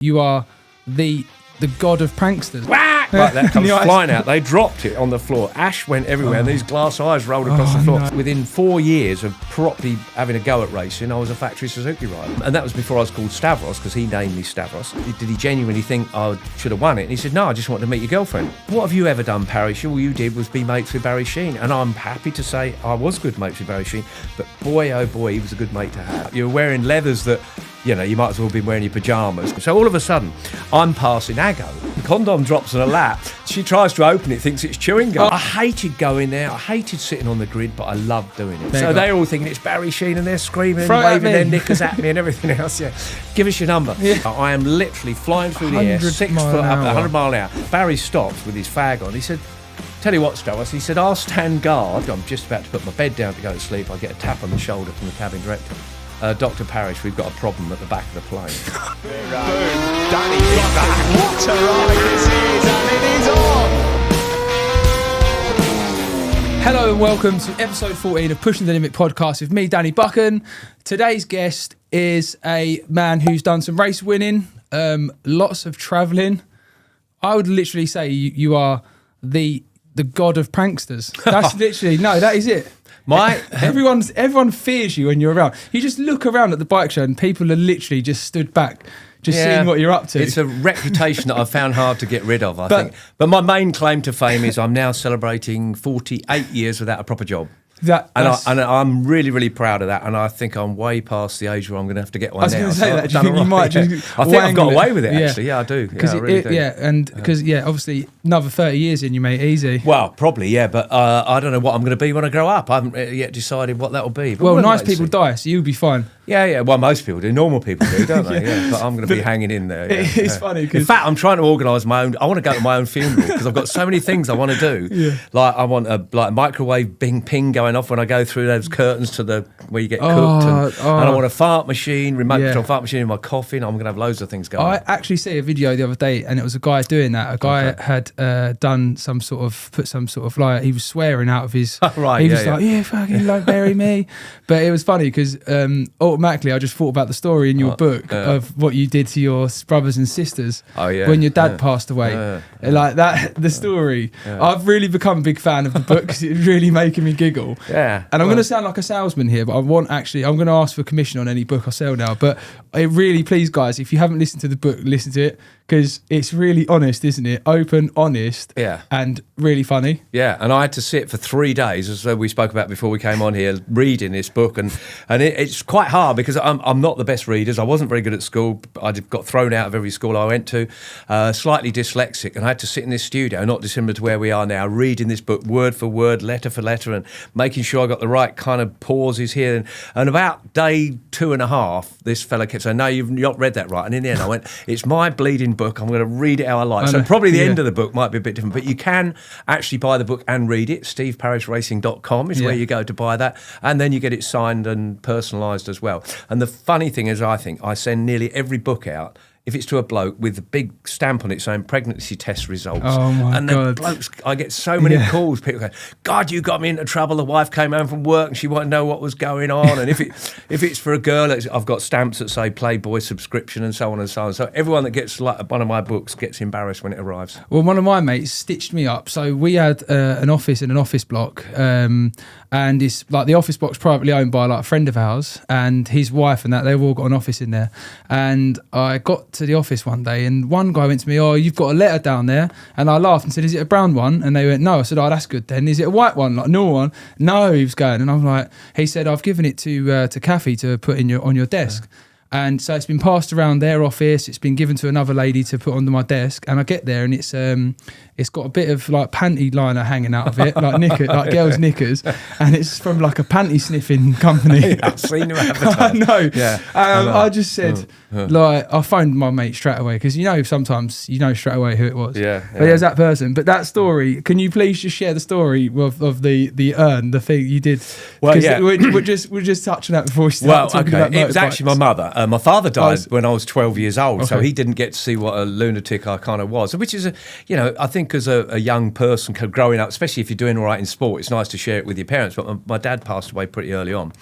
You are the god of pranksters. Whack! Like that comes flying out. They dropped it on the floor. Ash went everywhere, and these glass eyes rolled across the floor. No. Within 4 years of properly having a go at racing, I was a factory Suzuki rider. And that was before I was called Stavros, because he named me Stavros. Did he genuinely think I should have won it? And he said, no, I just wanted to meet your girlfriend. What have you ever done, Parish? All you did was be mates with Barry Sheene. And I'm happy to say I was good mates with Barry Sheene, but boy, oh boy, he was a good mate to have. You were wearing leathers that, you know, you might as well be wearing your pyjamas. So all of a sudden, I'm passing Aggo. The condom drops on her lap. She tries to open it, thinks it's chewing gum. I hated going there. I hated sitting on the grid, but I loved doing it. So they're all thinking it's Barry Sheene, and they're screaming and waving their knickers at me and everything else. Yeah, give us your number. Yeah. I am literally flying through the air, 6 foot up, 100 mile an hour. Barry stops with his fag on. He said, tell you what, Stavros, he said, I'll stand guard. I'm just about to put my bed down to go to sleep. I get a tap on the shoulder from the cabin director. Dr Parrish, we've got a problem at the back of the plane. Boom, Danny got that. What a ride this is, and it is on. Hello and welcome to episode 14 of Pushing the Limit podcast with me, Danny Buchan. Today's guest is a man who's done some race winning, lots of travelling. I would literally say you are the god of pranksters. That's literally, no, that is it. Everyone fears you when you're around. You just look around at the bike show and people are literally just stood back, seeing what you're up to. It's a reputation that I've found hard to get rid of, I think. But my main claim to fame is I'm now celebrating 48 years without a proper job. And I'm really, really proud of that. And I think I'm way past the age where I'm going to have to get one now. I was going to say that. Do you think you might just I think I've got away with it, actually. Yeah, I do. I really do. Yeah, and because, obviously, another 30 years in you, mate, easy. Well, probably, yeah. But I don't know what I'm going to be when I grow up. I haven't yet decided what that will be. But well, nice people die, so you'll be fine. Yeah. Well, most people do. Normal people do, don't they? Yeah. But I'm going to be hanging in there. Yeah. It's funny. In fact, I'm trying to organise my own. I want to go to my own funeral because I've got so many things I want to do. Yeah. Like I want a microwave ping going off when I go through those curtains to the where you get cooked, and I want a fart machine, remote control fart machine in my coffin. I'm going to have loads of things going. I actually see a video the other day, and it was a guy doing that. A guy had done he was swearing out of his. Right. He was like, fucking like bury me. But it was funny because automatically I just thought about the story in your book of what you did to your brothers and sisters when your dad passed away. Like that, the story. I've really become a big fan of the book because it's really making me giggle. Yeah. And I'm going to sound like a salesman here, but I'm going to ask for commission on any book I sell now. But please, guys, if you haven't listened to the book, listen to it because it's really honest, isn't it? Open, honest, and really funny. Yeah, and I had to sit for 3 days, as we spoke about before we came on here, reading this book, and it's quite hard because I'm not the best reader. I wasn't very good at school. I got thrown out of every school I went to, slightly dyslexic, and I had to sit in this studio, not dissimilar to where we are now, reading this book word for word, letter for letter, and making sure I got the right kind of pauses here. And about day 2.5, this fella kept saying, no, you've not read that right. And in the end, I went, it's my bleeding book. I'm going to read it how I like. So probably the end of the book might be a bit different, but you can actually buy the book and read it. SteveParrishRacing.com is where you go to buy that. And then you get it signed and personalised as well. And the funny thing is, I think I send nearly every book out, if it's to a bloke, with a big stamp on it saying pregnancy test results. Oh my God. The blokes, I get so many calls, people go, God, you got me into trouble. The wife came home from work and she wanted to know what was going on. And if it's for a girl, I've got stamps that say Playboy subscription and so on and so on. So everyone that gets like one of my books gets embarrassed when it arrives. Well, one of my mates stitched me up. So we had an office in an office block, and it's like the office block's privately owned by like a friend of ours and his wife and that. They've all got an office in there. And I got to the office one day and one guy went to me, oh, you've got a letter down there. And I laughed and said, is it a brown one? And they went, no. I said, oh, that's good then. Is it a white one, like a normal one? No, he was going. And I'm like, he said, I've given it to Kathy to put on your desk. And so it's been passed around their office. It's been given to another lady to put onto my desk. And I get there and it's got a bit of like panty liner hanging out of it, like girls' knickers. And it's from like a panty sniffing company. I've seen them advertised. I know. Yeah. I just said, like, I phoned my mate straight away because sometimes you know straight away who it was. Yeah. But there's that person. But that story, can you please just share the story of the urn, the thing you did? Well, yeah. We're just touching that before we start talking about motorbikes. It was actually my mother. My father died when I was 12 years old, so he didn't get to see what a lunatic I kind of was, which is, I think as a young person growing up, especially if you're doing all right in sport, it's nice to share it with your parents. But my dad passed away pretty early on.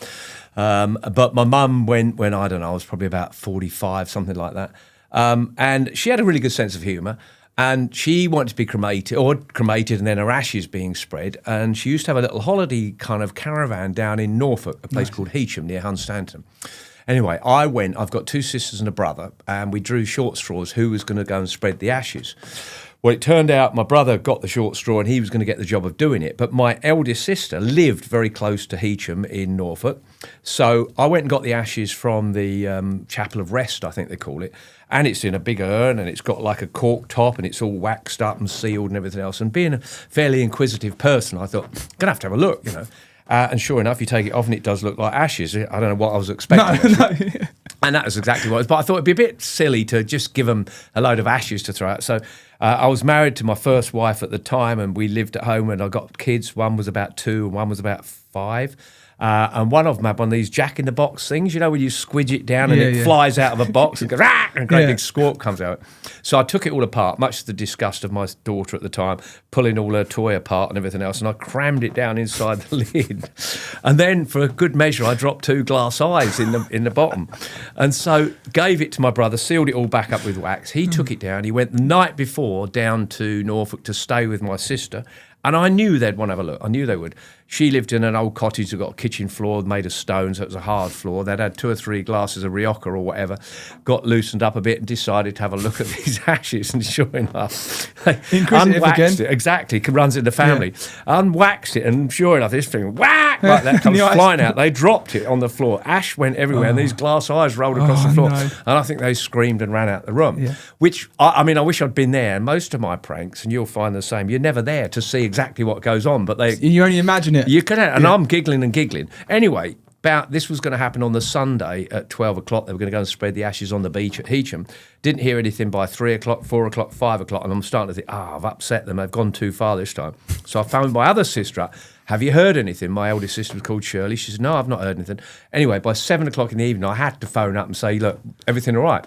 But my mum, when I don't know, I was probably about 45, something like that. And she had a really good sense of humour. And she wanted to be cremated, and then her ashes being spread. And she used to have a little holiday kind of caravan down in Norfolk, a place called Heacham near Hunstanton. Anyway, I've got 2 sisters and a brother, and we drew short straws who was going to go and spread the ashes. Well, it turned out my brother got the short straw and he was going to get the job of doing it. But my eldest sister lived very close to Heacham in Norfolk. So I went and got the ashes from the Chapel of Rest, I think they call it. And it's in a big urn and it's got like a cork top and it's all waxed up and sealed and everything else. And being a fairly inquisitive person, I thought, I'm going to have a look, you know. And sure enough, you take it off and it does look like ashes. I don't know what I was expecting. No. And that was exactly what it was. But I thought it'd be a bit silly to just give them a load of ashes to throw out. So I was married to my first wife at the time and we lived at home and I got kids. One was about 2 and one was about 5. And one of them had one of these jack-in-the-box things, you know, where you squidge it down and it flies out of a box and goes, rah, and a great big squawk comes out. So I took it all apart, much to the disgust of my daughter at the time, pulling all her toy apart and everything else, and I crammed it down inside the lid. And then, for a good measure, I dropped 2 glass eyes in the bottom. And so gave it to my brother, sealed it all back up with wax. He took it down. He went the night before down to Norfolk to stay with my sister. And I knew they'd want to have a look. I knew they would. She lived in an old cottage that got a kitchen floor made of stone, so it was a hard floor. They'd had 2 or 3 glasses of Rioja or whatever, got loosened up a bit and decided to have a look at these ashes. And sure enough, they unwaxed it. Exactly, it runs in the family. Yeah. Unwaxed it, and sure enough, this thing, whack, like that comes flying out. They dropped it on the floor. Ash went everywhere, and these glass eyes rolled across the floor. No. And I think they screamed and ran out the room. Yeah. Which, I mean, I wish I'd been there. Most of my pranks, and you'll find the same, you're never there to see exactly what goes on. But you only imagine it. You can, and I'm giggling and giggling. Anyway, this was going to happen on the Sunday at 12 o'clock. They were going to go and spread the ashes on the beach at Heacham. Didn't hear anything by 3 o'clock, 4 o'clock, 5 o'clock, and I'm starting to think, I've upset them. They've gone too far this time. So I phoned my other sister up. Have you heard anything? My eldest sister was called Shirley. She said, no, I've not heard anything. Anyway, by 7 o'clock in the evening, I had to phone up and say, look, everything all right?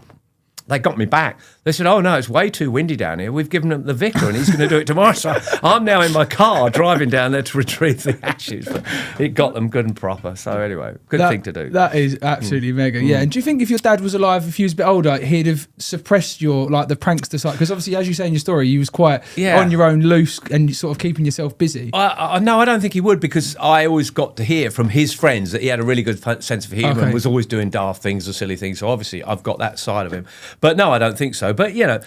They got me back. They said, oh, no, it's way too windy down here. We've given him the vicar and he's going to do it tomorrow. So I'm now in my car driving down there to retrieve the ashes. But it got them good and proper. So anyway, good thing to do. That is absolutely mega. Yeah. And do you think if your dad was alive, if he was a bit older, he'd have suppressed your, like, the prankster side? Because obviously, as you say in your story, you was quite on your own, loose and sort of keeping yourself busy. No, I don't think he would, because I always got to hear from his friends that he had a really good sense of humour and was always doing daft things or silly things. So obviously, I've got that side of him. But no, I don't think so. But, you know,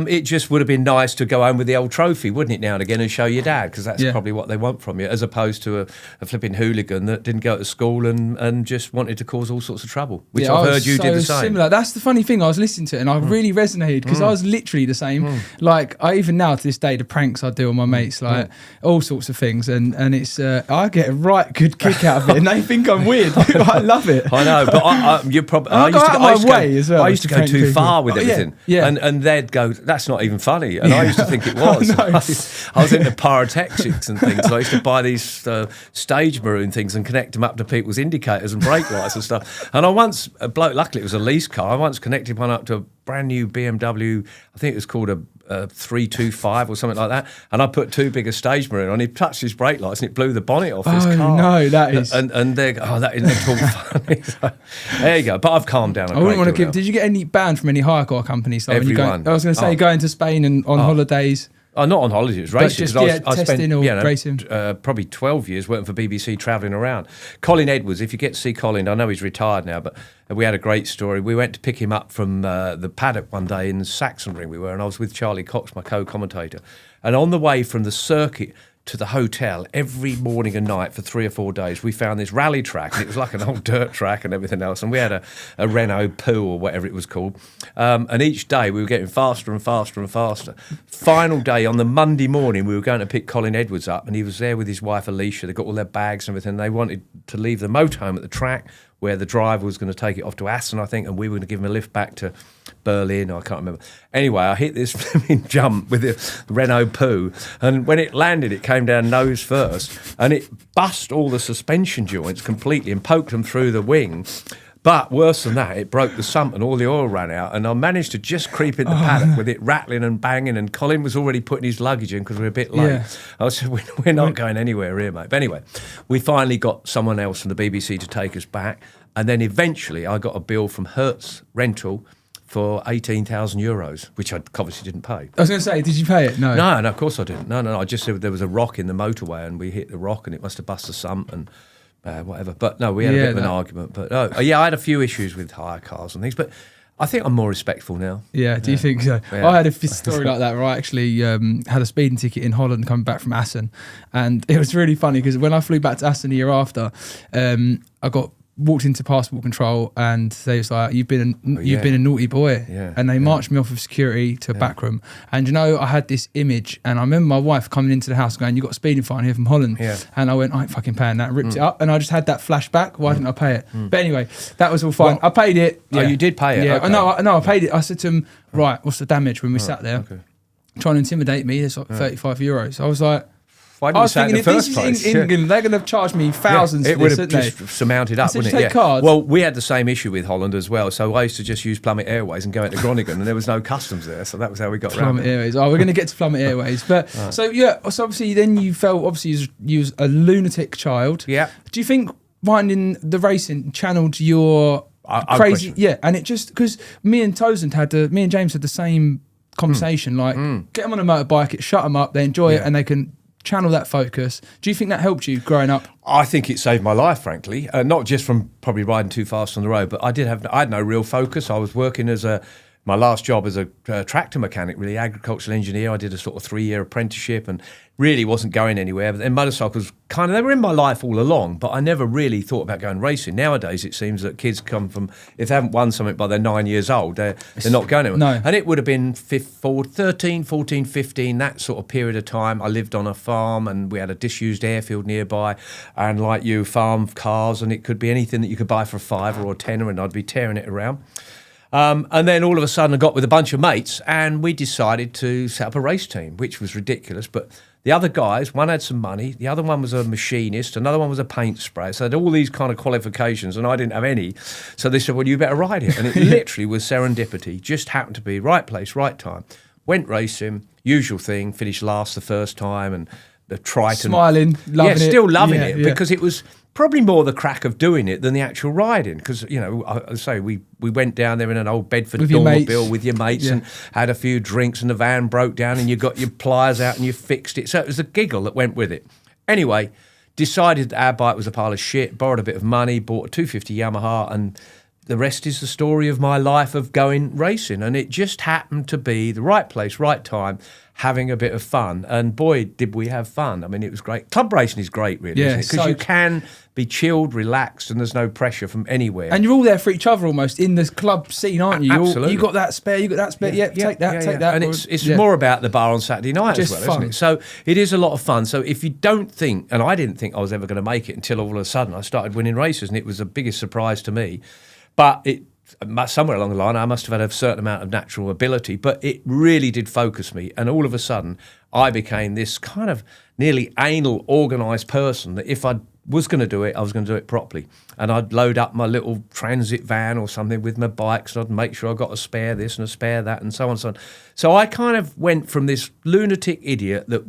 it just would have been nice to go home with the old trophy, wouldn't it, now and again, and show your dad, because that's probably what they want from you, as opposed to a flipping hooligan that didn't go to school and just wanted to cause all sorts of trouble, which I've heard you did the same. Similar. That's the funny thing. I was listening to it and I really resonated, because I was literally the same. Like, even now to this day, the pranks I do on my mates, like all sorts of things, and it's I get a right good kick out of it, and they think I'm weird. I love it. I know, but you're probably. I used to go too far with everything. And they'd go, that's not even funny. And I used to think it was. I was into pyrotechnics and things. I used to buy these stage maroon things and connect them up to people's indicators and brake lights and stuff. And I once, luckily it was a lease car, I once connected one up to a brand new BMW, I think it was called a 325 or something like that, and I put too big a stage maroon on. He touched his brake lights and it blew the bonnet off his car. No, that is. And they go, that isn't at all funny. So, there you go. But I've calmed down. I wouldn't want to give. Did you get any banned from any hire car companies? Like Everyone. I was going to say going to Spain and on holidays. Oh, not on holidays, it was racing. Just, I spent racing. Probably 12 years working for BBC, travelling around. Colin Edwards, if you get to see Colin, I know he's retired now, but we had a great story. We went to pick him up from the paddock one day in Saxonbury we were, and I was with Charlie Cox, my co-commentator. And on the way from the circuit to the hotel, every morning and night for 3 or 4 days, we found this rally track, and it was like an old dirt track and everything else, and we had a Renault Poo or whatever it was called, and each day we were getting faster and faster and faster. Final day, on the Monday morning, we were going to pick Colin Edwards up, and he was there with his wife Alicia. They got all their bags and everything. They wanted to leave the motorhome at the track, where the driver was going to take it off to Assen, I think, and we were going to give him a lift back to Berlin, I can't remember. Anyway, I hit this flipping jump with the Renault Poo, and when it landed, it came down nose first, and it bust all the suspension joints completely and poked them through the wing. But worse than that, it broke the sump and all the oil ran out, and I managed to just creep in the paddock with it rattling and banging, and Colin was already putting his luggage in because we were a bit late. Yeah. I said, we're not going anywhere here, mate. But anyway, we finally got someone else from the BBC to take us back, and then eventually I got a bill from Hertz Rental for €18,000, which I obviously didn't pay. I was going to say, did you pay it? No. No, of course I didn't. No. I just said there was a rock in the motorway and we hit the rock and it must have busted sump and whatever. But no, we had a bit of an argument. But I had a few issues with hire cars and things. But I think I'm more respectful now. Yeah, do you think so? Yeah. I had a story like that where I actually had a speeding ticket in Holland coming back from Assen. And it was really funny because when I flew back to Assen the year after, I walked into passport control and they was like, you've been a naughty boy. Yeah, and they marched me off of security to a back room. And I had this image and I remember my wife coming into the house going, you got a speeding fine here from Holland. Yeah. And I went, I ain't fucking paying that. Ripped it up and I just had that flashback. Why didn't I pay it? But anyway, that was all fine. I paid it. Oh, you did pay it? Yeah. Okay. No, I paid it. I said to him, right, what's the damage when we sat there? Okay. Trying to intimidate me. It's like €35. I was like, Why didn't you say it in the first place? In England, they're going to charge me thousands. It for would this, have wouldn't just surmounted up, said, wouldn't "You it? take cards?" Well, we had the same issue with Holland as well. So I used to just use Plummet Airways and go into Groningen, and there was no customs there. So that was how we got they? around Plummet it. Airways. Oh, we're going to get to Plummet Airways. But so obviously then you felt, obviously you was a lunatic child. Yeah. Do you think finding the racing channeled your crazy? Yeah, and it just, because me and James had the same conversation, like get them on a motorbike, it shut them up, they enjoy it and they can channel that focus. Do you think that helped you growing up? I think it saved my life, frankly. Not just from probably riding too fast on the road, but I had no real focus. I was working my last job as a tractor mechanic, really, agricultural engineer. I did a sort of 3-year apprenticeship and really wasn't going anywhere. But then motorcycles they were in my life all along, but I never really thought about going racing. Nowadays, it seems that kids come from, if they haven't won something by they're 9 years old, they're not going anywhere. No. And it would have been 13, 14, 15, that sort of period of time. I lived on a farm and we had a disused airfield nearby. And like you, farm cars, and it could be anything that you could buy for a £5 or a £10, and I'd be tearing it around. And then all of a sudden I got with a bunch of mates and we decided to set up a race team, which was ridiculous. But the other guys, one had some money, the other one was a machinist, another one was a paint sprayer. So they had all these kind of qualifications and I didn't have any. So they said, well, you better ride it. And it literally was serendipity, just happened to be right place, right time. Went racing, usual thing, finished last the first time and the Triton. Smiling, loving it. Yeah, still loving it Yeah. because it was probably more the crack of doing it than the actual riding. Because, I say we went down there in an old Bedford With your Dormobile with your mates Yeah. and had a few drinks and the van broke down and you got your pliers out and you fixed it. So it was a giggle that went with it. Anyway, decided that our bike was a pile of shit, borrowed a bit of money, bought a 250 Yamaha, and the rest is the story of my life of going racing. And it just happened to be the right place, right time, having a bit of fun. And boy, did we have fun. I mean, it was great. Club racing is great, really, Yeah, isn't it? Because you can be chilled, relaxed, and there's no pressure from anywhere. And you're all there for each other almost in this club scene, aren't you? Absolutely. You got that spare, take that. And it's more about the bar on Saturday night Just as well, fun. isn't it? So it is a lot of fun. So if you don't think, and I didn't think I was ever going to make it until all of a sudden I started winning races, and it was the biggest surprise to me. But somewhere along the line, I must have had a certain amount of natural ability, but it really did focus me. And all of a sudden, I became this kind of nearly anal, organised person that if I was going to do it, I was going to do it properly. And I'd load up my little transit van or something with my bikes, and I'd make sure I got a spare this and a spare that and so on and so on. So I kind of went from this lunatic idiot that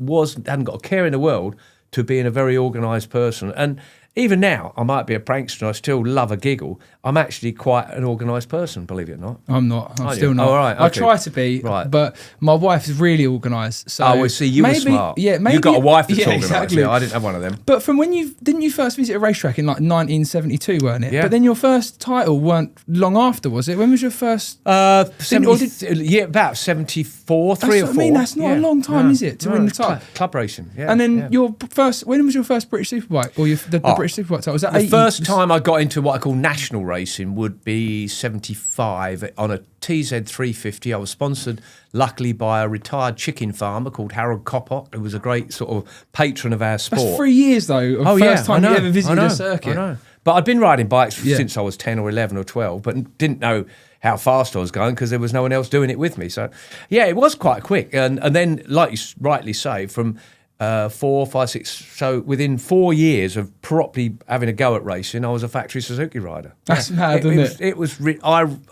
hadn't got a care in the world to being a very organised person. And even now, I might be a prankster and I still love a giggle. I'm actually quite an organised person, believe it or not. I'm not. I'm Are still you? not. Oh, right, I okay. try to be, Right. but my wife is really organised. So Well, see, you were smart. Yeah, maybe you got a wife that's organised. Exactly. Yeah, I didn't have one of them. But from when didn't you first visit a racetrack in like 1972, weren't it? Yeah. But then your first title weren't long after, was it? When was your first? 70, about 74, three or four. I mean, that's not a long time, is it, to win the title? Club racing, yeah. And then yeah. your first. When was your first British Superbike or the British Superbike title? Was that The 80? first time I got into what I call national racing would be 75 on a TZ350. I was sponsored, luckily, by a retired chicken farmer called Harold Coppock, who was a great sort of patron of our sport. That's 3 years though. Of first time you ever visited a circuit. I know. But I'd been riding bikes since I was 10 or 11 or 12, but didn't know how fast I was going because there was no one else doing it with me. So, yeah, it was quite quick. And then, like you rightly say, from 4, 5, 6. So within 4 years of properly having a go at racing, I was a factory Suzuki rider. That's mad, isn't it? It was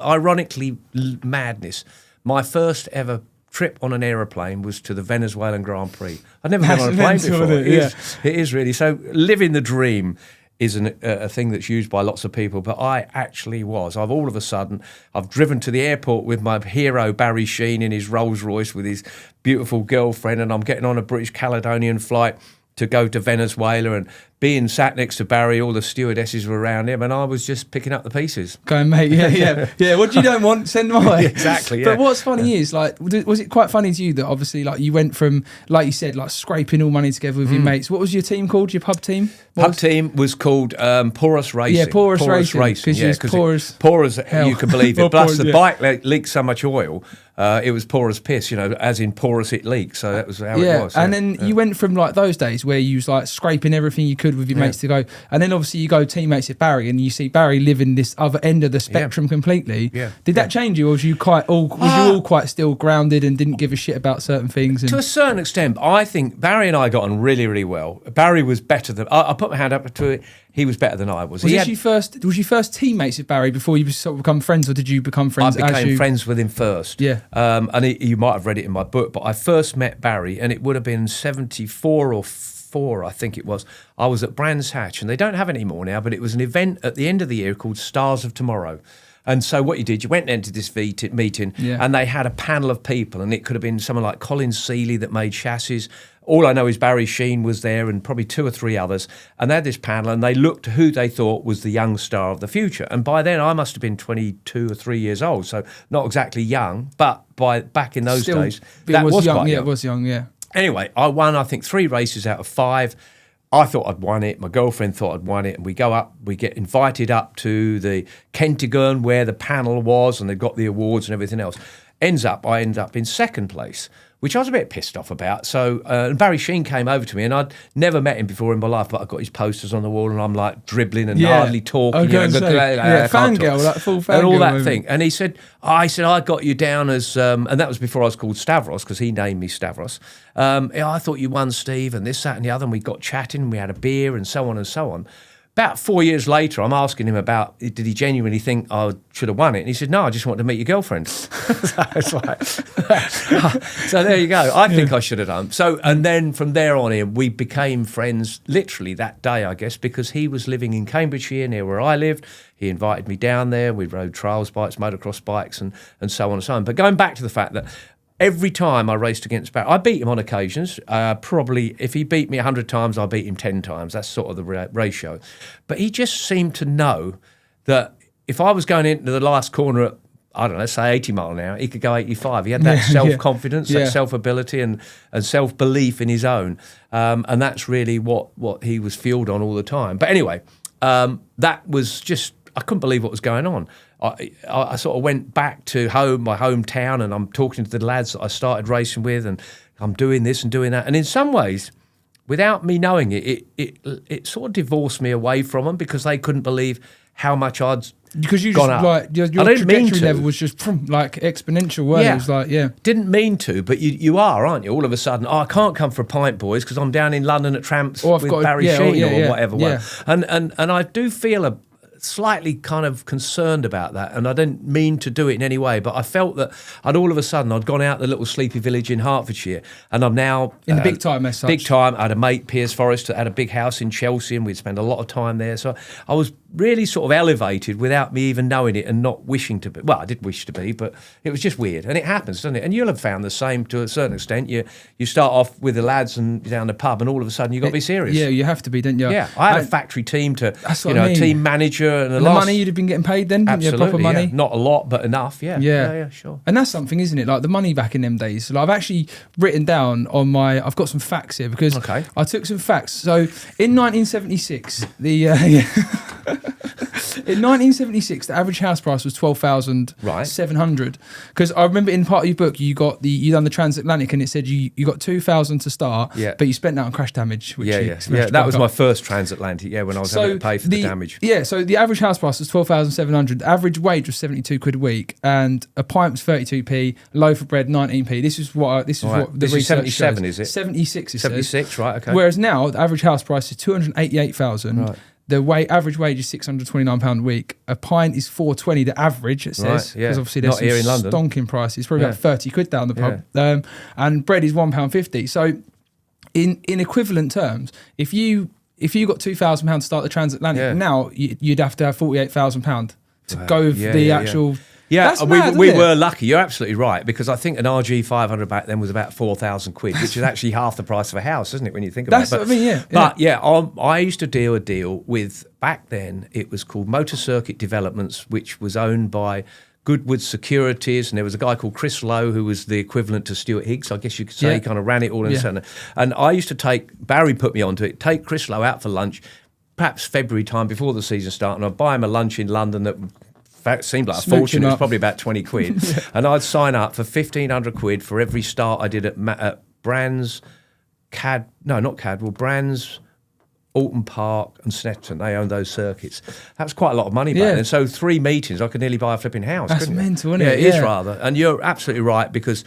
ironically madness. My first ever trip on an aeroplane was to the Venezuelan Grand Prix. I'd never been on a plane before. It It is really. So living the dream is a thing that's used by lots of people, but I actually was. All of a sudden, I've driven to the airport with my hero Barry Sheene in his Rolls Royce with his beautiful girlfriend, and I'm getting on a British Caledonian flight to go to Venezuela, and being sat next to Barry, all the stewardesses were around him, and I was just picking up the pieces. Going, mate, yeah. What you don't want, send my way. Exactly, yeah. But what's funny is, like, was it quite funny to you that obviously, like, you went from, like you said, like scraping all money together with your mates. What was your team called? Your pub team? Team was called Porous Racing. Yeah, Porous Racing. Because poor as you can believe it. Plus, the bike leaked so much oil, it was poor as piss, as in porous it leaked. So that was how it was. And then you went from, like, those days where you was, like, scraping everything you could with your mates to go, and then obviously you go teammates with Barry, and you see Barry living this other end of the spectrum completely. Yeah. Did that change you, or was you all quite still grounded and didn't give a shit about certain things? To a certain extent, I think Barry and I got on really, really well. Barry was better than I put my hand up to it. He was better than I was. Was you first teammates with Barry before you sort of become friends, or did you become friends? I became friends with him first. Yeah. And you might have read it in my book, but I first met Barry, and it would have been 74 or 4, I think it was. I was at Brands Hatch, and they don't have it anymore now, but it was an event at the end of the year called Stars of Tomorrow. And so what you did, you went into this meeting, and they had a panel of people, and it could have been someone like Colin Seeley that made chassis. All I know is Barry Sheene was there, and probably 2 or 3 others. And they had this panel, and they looked who they thought was the young star of the future. And by then, I must have been 22 or 3 years old, so not exactly young, but back in those days, that was young. Yeah, it was young, yeah. Anyway, I won, I think, 3 races out of 5. I thought I'd won it. My girlfriend thought I'd won it. And we go up, we get invited up to the Kentigern where the panel was, and they've got the awards and everything else. I end up in 2nd place, which I was a bit pissed off about. So Barry Sheene came over to me, and I'd never met him before in my life, but I got his posters on the wall, and I'm like dribbling and hardly talking. Fangirl, like full fangirl. And all that thing. And he said, I got you down as, and that was before I was called Stavros, because he named me Stavros. I thought you won, Steve, and this, that, and the other, and we got chatting, we had a beer, and so on and so on. About 4 years later, I'm asking him about, did he genuinely think I should have won it? And he said, no, I just wanted to meet your girlfriend. So it's like, so there you go. I think I should have done. So, and then from there on in, we became friends literally that day, I guess, because he was living in Cambridgeshire near where I lived. He invited me down there. We rode trials bikes, motocross bikes, and so on and so on. But going back to the fact that every time I raced against Barry, I beat him on occasions. Probably, if he beat me 100 times, I beat him 10 times. That's sort of the ratio. But he just seemed to know that if I was going into the last corner at, I don't know, say 80 mile an hour, he could go 85. He had that self-confidence, that self-ability and self-belief in his own. And that's really what he was fueled on all the time. But anyway, that was just, I couldn't believe what was going on. I sort of went back to my hometown, and I'm talking to the lads that I started racing with, and I'm doing this and doing that. And in some ways, without me knowing it sort of divorced me away from them, because they couldn't believe how much I'd gone up. Like your trajectory level was just like exponential. It was like, didn't mean to, but you are, aren't you? All of a sudden, I can't come for a pint, boys, because I'm down in London at Tramps with Barry Sheene or whatever. Yeah. And I do feel slightly kind of concerned about that, and I didn't mean to do it in any way, but I felt that I'd gone out the little sleepy village in Hertfordshire, and I'm now in the big time as such. Big time. I had a mate, Piers Forrest, that had a big house in Chelsea, and we'd spend a lot of time there. So I was really sort of elevated without me even knowing it and not wishing to be. Well, I did wish to be, but it was just weird. And it happens, doesn't it? And you'll have found the same to a certain extent. You start off with the lads and down the pub, and all of a sudden you've got to be serious. Yeah, you have to be, don't you? Yeah. I had a factory team to, team manager. And the money you'd have been getting paid then, didn't absolutely, you? Proper money. Yeah. Not a lot, but enough, yeah, sure. And that's something, isn't it? Like the money back in them days. Like I've actually written down I've got some facts here, because I took some facts. So in 1976, in 1976, the average house price was 12,700. Because I remember in part of your book, you done the transatlantic, and it said you got 2,000 to start, but you spent that on crash damage. Which that was my first transatlantic. When I was having to pay for the damage. Yeah, so the average house price was 12,700. Average wage was 72 quid a week, and a pint was 32p. Loaf of bread 19p. This is what the research 77 shows. Is it? 76. It 76, says. right? Okay. Whereas now the average house price is 288,000. Right. The average wage is £629 a week. A pint is £4.20. The average, it says, because obviously there's some stonking prices. Probably about 30 quid down the pub. And bread is £1.50. So in equivalent terms, if you if you got £2,000 to start the transatlantic, now you'd have to have £48,000 to go with the actual. Yeah, That's mad, we isn't it? were lucky. You're absolutely right, because I think an RG 500 back then was about 4,000 quid, which is actually half the price of a house, isn't it, when you think about it? That's what I mean, yeah. But I used to do a deal with, back then, it was called Motor Circuit Developments, which was owned by Goodwood Securities, and there was a guy called Chris Lowe who was the equivalent to Stuart Higgs, I guess you could say. He kind of ran it all in a centre. And I used to Barry put me onto it, take Chris Lowe out for lunch, perhaps February time before the season started, and I'd buy him a lunch in London that seemed like a fortune. It was probably about 20 quid. And I'd sign up for 1,500 quid for every start I did at Brands, Brands, Alton Park and Snetterton. They owned those circuits. That was quite a lot of money back then. So 3 meetings, I could nearly buy a flipping house. That's mental, isn't it? Yeah, it is rather. And you're absolutely right, because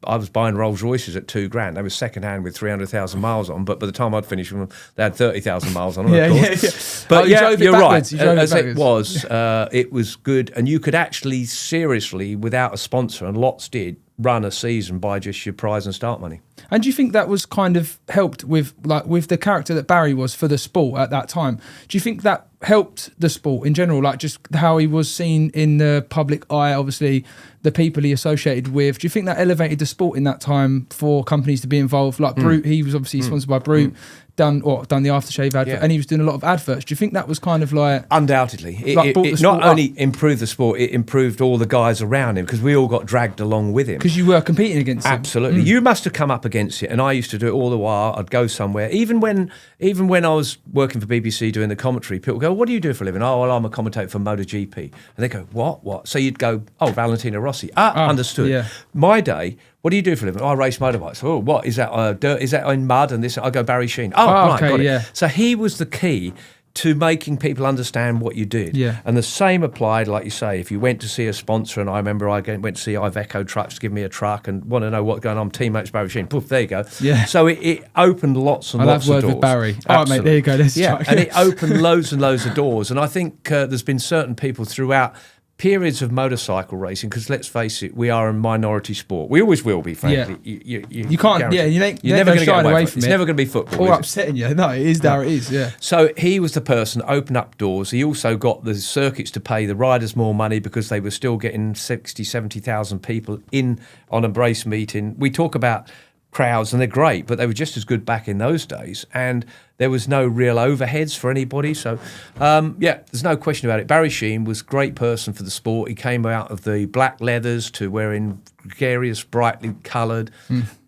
I was buying Rolls Royces at $2,000. They were second hand with 300,000 miles on, but by the time I'd finished with them, they had 30,000 miles on them, of course. But you're right. As it was good. And you could actually seriously, without a sponsor, and lots did, run a season by just your prize and start money. And do you think that was kind of helped with the character that Barry was for the sport at that time? Do you think that helped the sport in general, like just how he was seen in the public eye, obviously the people he associated with? Do you think that elevated the sport in that time for companies to be involved? Like Brute, he was obviously sponsored by Brute. Done the aftershave advert, and he was doing a lot of adverts. Do you think that was kind of like... Undoubtedly. It not only improved the sport, it improved all the guys around him, because we all got dragged along with him. Because you were competing against him. Absolutely. You must have come up against it, and I used to do it all the while. I'd go somewhere. Even when I was working for BBC doing the commentary, people go, what do you do for a living? Oh, well, I'm a commentator for MotoGP. And they go, what? So you'd go, oh, Valentino Rossi. Understood. Yeah. My day... What do you do for a living? Oh, I race motorbikes. Oh, what is that? Dirt? Is that in mud? And this? I go Barry Sheene. Oh, right, okay, got it. Yeah. So he was the key to making people understand what you did. Yeah. And the same applied, like you say, if you went to see a sponsor, and I remember I went to see Iveco Trucks to give me a truck and want to know what's going on, teammates Barry Sheene. Poof, there you go. Yeah. So it opened lots and lots of doors. I'll have word with Barry. All right, mate, there you go. And it opened loads and loads of doors. And I think there's been certain people throughout periods of motorcycle racing, because let's face it, we are a minority sport. We always will be, frankly. You can't. You're never going to get away from it. It's never going to be football. Or upsetting you. No, it is how it is. Yeah. So he was the person that opened up doors. He also got the circuits to pay the riders more money, because they were still getting 60, 70,000 people in on a race meeting. We talk about crowds, and they're great, but they were just as good back in those days, and there was no real overheads for anybody. So there's no question about it. Barry Sheene was a great person for the sport. He came out of the black leathers to wearing gregarious, brightly coloured.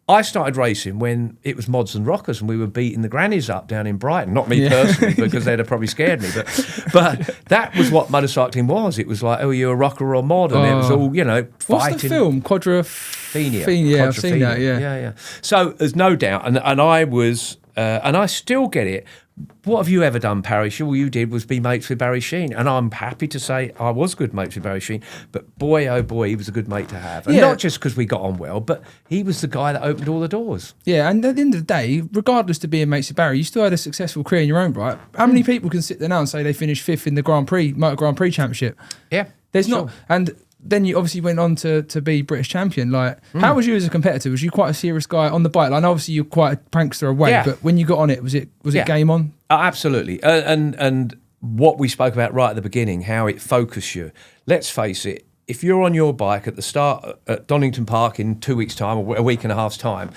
I started racing when it was mods and rockers, and we were beating the grannies up down in Brighton. Not me personally, because they'd have probably scared me. But that was what motorcycling was. It was like, oh, you're a rocker or a mod, and it was all, fighting. What's the film? Quadrophenia. Yeah, I've seen that, yeah. So there's no doubt, and I was, and I still get it. What have you ever done, Parish? All you did was be mates with Barry Sheene, and I'm happy to say I was good mates with Barry Sheene, but boy, oh boy, he was a good mate to have. And not just because we got on well, but he was the guy that opened all the doors. Yeah, and at the end of the day, regardless to being mates with Barry, you still had a successful career in your own right. How many people can sit there now and say they finished 5th in the Motor Grand Prix Championship? Yeah. There's not. And then you obviously went on to be British champion. Like, how was you as a competitor? Was you quite a serious guy on the bike? Like, obviously you're quite a prankster away, but when you got on it, was it game on? Absolutely. And what we spoke about right at the beginning, how it focused you. Let's face it, if you're on your bike at the start at Donington Park in 2 weeks' time, or a week and a half's time,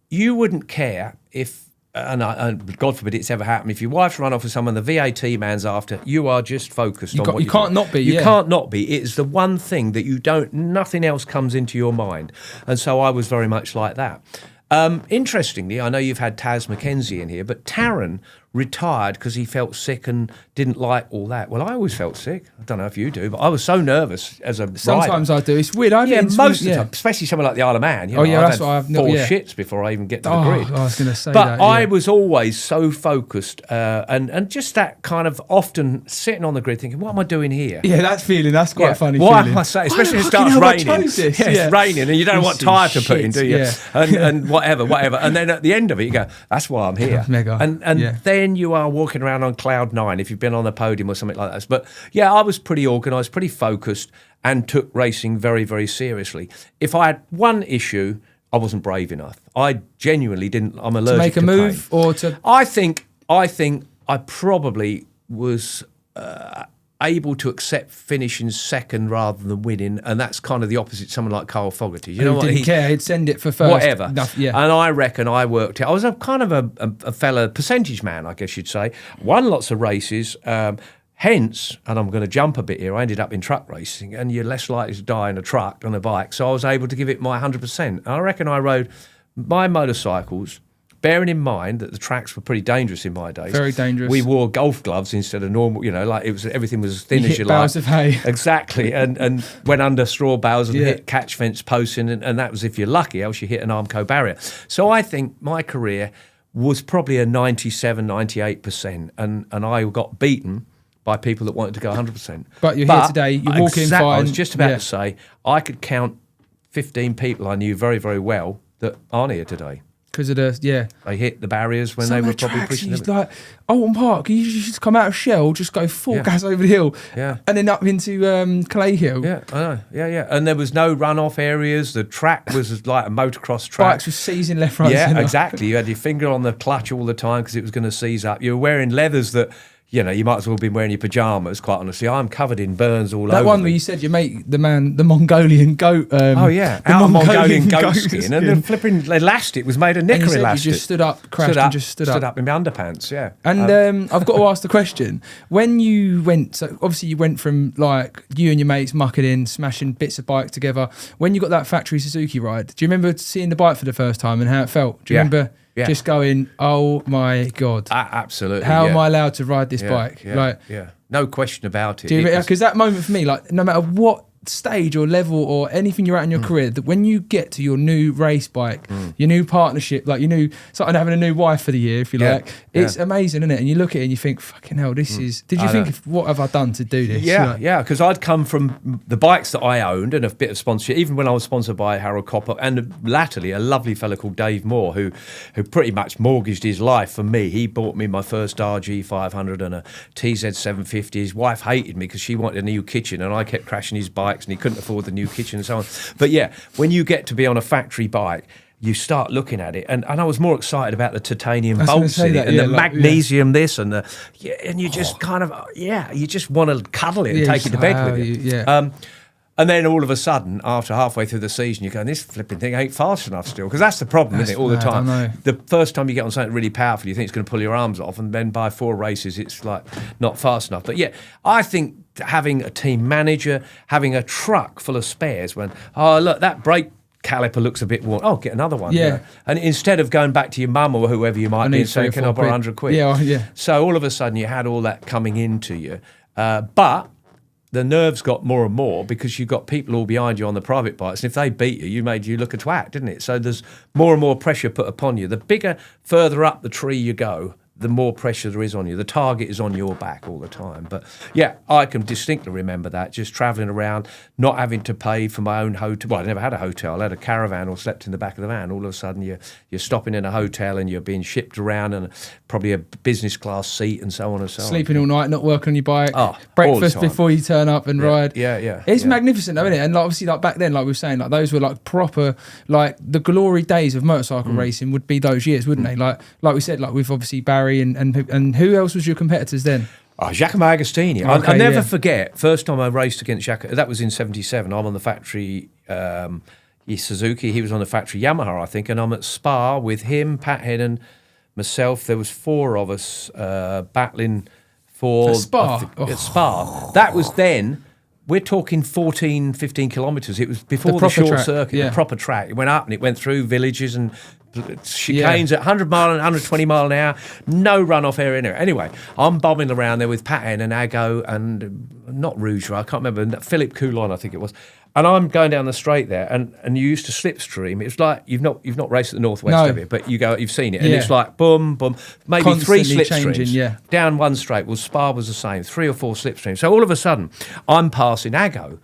you wouldn't care if, and God forbid it's ever happened, if your wife's run off with someone, the VAT man's after, you are just focused on what you can't not be. You can't not be. It's the one thing that nothing else comes into your mind. And so I was very much like that. Interestingly, I know you've had Taz McKenzie in here, but Taron retired because he felt sick and didn't like all that. Well, I always felt sick. I don't know if you do, but I was so nervous as a Sometimes rider. I do. It's weird. Most of the time, especially somewhere like the Isle of Man. I've that's had what I've four shits before I even get to the grid. I was going to say but that. I was always so focused and just that kind of often sitting on the grid thinking, what am I doing here? Yeah, that feeling. That's quite funny. Why feeling. am I saying? Especially if it starts raining. It's raining and you don't know what tyre to put in, do you? Yeah. And whatever. And then at the end of it, you go, that's why I'm here. Mega. And then you are walking around on cloud nine if you've been on the podium or something like that. But yeah, I was pretty organised, pretty focused, and took racing very, very seriously. If I had one issue, I wasn't brave enough. I genuinely didn't. I'm allergic to make a move pain. or to. I think I think I probably was able to accept finishing second rather than winning, and that's kind of the opposite to someone like Carl Fogarty. You know what? Didn't care. He'd send it for first. Whatever. Yeah. And I reckon I worked it. I was a kind of a fella percentage man, I guess you'd say. Won lots of races. Hence, and I'm going to jump a bit here, I ended up in truck racing, and you're less likely to die in a truck than a bike. So I was able to give it my 100%. I reckon I rode my motorcycles, bearing in mind that the tracks were pretty dangerous in my days. Very dangerous. We wore golf gloves instead of normal, like everything was as thin as you like. Bales of hay. Exactly, and went under straw bales and hit catch fence posting, and that was if you're lucky, else you hit an Armco barrier. So I think my career was probably a 97, 98%, and I got beaten by people that wanted to go 100%. But you're here today, you're walking fine. I was just about to say, I could count 15 people I knew very, very well that aren't here today. Because of they hit the barriers when they were probably pushing them. Like Alton Park, you just come out of Shell, just go full gas over the hill, and then up into Clay Hill. Yeah, I know. Yeah. And there was no runoff areas. The track was like a motocross track. Bikes were seizing left, right, yeah, centre. exactly. You had your finger on the clutch all the time because it was going to seize up. You were wearing leathers that, you might as well have been wearing your pyjamas, quite honestly. I'm covered in burns all over. That one where you said you make the Mongolian goat. Out of Mongolian goat skin. And the flipping elastic was made of knicker elastic. You just stood up, crashed and just stood up. In my underpants, yeah. And I've got to ask the question. When you went, so obviously you went from like you and your mates mucking in, smashing bits of bike together. When you got that factory Suzuki ride, do you remember seeing the bike for the first time and how it felt? Do you remember... Yeah. Just going, oh my God. Absolutely. How am I allowed to ride this bike? Yeah. No question about it. Because that moment for me, like no matter what stage or level or anything you're at in your career, that when you get to your new race bike, your new partnership, like your new, something having a new wife for the year, if you like, it's amazing, isn't it? And you look at it and you think, fucking hell, this is, did you think, what have I done to do this? Yeah, because I'd come from the bikes that I owned and a bit of sponsorship, even when I was sponsored by Harold Copper, and latterly a lovely fella called Dave Moore, who pretty much mortgaged his life for me. He bought me my first RG 500 and a TZ 750. His wife hated me because she wanted a new kitchen and I kept crashing his bike and he couldn't afford the new kitchen and so on. But yeah, when you get to be on a factory bike, you start looking at it, and I was more excited about the titanium bolts in it and the magnesium this and the and you just kind of you just want to cuddle it and take it to bed with you. And then all of a sudden, after halfway through the season, you're going, this flipping thing ain't fast enough still. Because that's the problem, isn't it, all the time? The first time you get on something really powerful, you think it's going to pull your arms off, and then by 4 races, it's like not fast enough. But yeah, I think having a team manager, having a truck full of spares when, oh, look, that brake caliper looks a bit worn. Oh, get another one. Yeah. And instead of going back to your mum or whoever you might be and saying, can I borrow 100 quid? Yeah. So all of a sudden, you had all that coming into you. But the nerves got more and more because you've got people all behind you on the private bikes. And if they beat you, you made you look a twat, didn't it? So there's more and more pressure put upon you. The bigger, further up the tree you go, the more pressure there is on you. The target is on your back all the time. But yeah, I can distinctly remember that, just travelling around, not having to pay for my own hotel. Well, I never had a hotel. I had a caravan or slept in the back of the van. All of a sudden you're stopping in a hotel and you're being shipped around and probably a business class seat and so on and so on. Sleeping all night, not working on your bike. Oh, breakfast before you turn up and ride. Yeah. It's magnificent though, isn't it? And like, obviously like back then, like we were saying, like those were like proper, like the glory days of motorcycle racing would be those years, wouldn't they? Like we said, like with obviously Barry and who else was your competitors then? Giacomo Agostini. I'll never forget, first time I raced against Giacomo, that was in 77. I'm on the factory Suzuki. He was on the factory Yamaha, I think, and I'm at Spa with him, Pat Head and myself. There was 4 of us battling for... At Spa? At Spa. That was then... We're talking 14, 15 kilometres. It was before the short circuit, the proper track. It went up and it went through villages and chicanes at 100 mile and 120 mile an hour. No runoff area in there. Anyway, I'm bombing around there with Pat and Ago and not Rougerie, I can't remember, Philip Coulon, I think it was. And I'm going down the straight there, and you used to slipstream. It's like you've not raced at the Northwest, have you? But you've seen it, and it's like boom, boom, maybe constantly 3 slipstreams. Down one straight. Well, Spa was the same, 3 or 4 slipstreams. So all of a sudden, I'm passing Ago,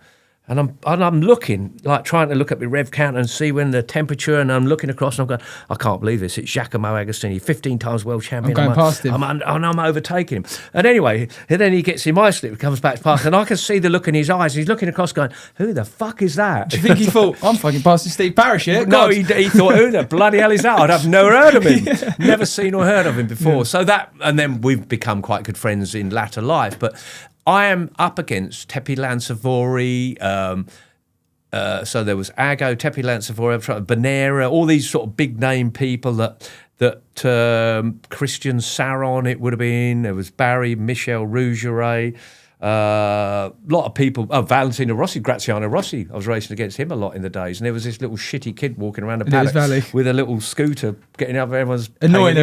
And I'm looking, like trying to look at my rev counter and see when the temperature, and I'm looking across and I'm going, I can't believe this. It's Giacomo Agostini, 15 times world champion. I'm going past him. I'm overtaking him. And anyway, then he gets in my slip, comes back past, and I can see the look in his eyes. He's looking across going, who the fuck is that? Do you think he thought, I'm fucking passing Steve Parrish here? No, he thought, who the bloody hell is that? I've never heard of him. Never seen or heard of him before. So that, and then we've become quite good friends in latter life. But I am up against Tepi Lansavori, so there was Ago, Tepi Lansavori, Bonera, all these sort of big name people that Christian Saron, it would have been. There was Barry, Michel Rougeray, a lot of people. Oh, Valentino Rossi, Graziano Rossi. I was racing against him a lot in the days. And there was this little shitty kid walking around the paddock with a little scooter, getting up everyone's annoying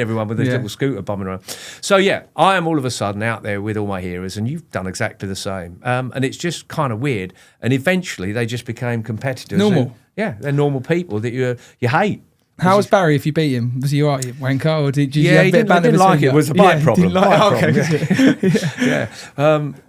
everyone with this little scooter bombing around. So yeah, I am all of a sudden out there with all my heroes, and you've done exactly the same. And it's just kind of weird. And eventually they just became competitors. Normal. They're normal people that you hate. How was Barry if you beat him? Was he all right, wanker, or did you have a bit of banter? He didn't like it. It was a bike problem. Okay.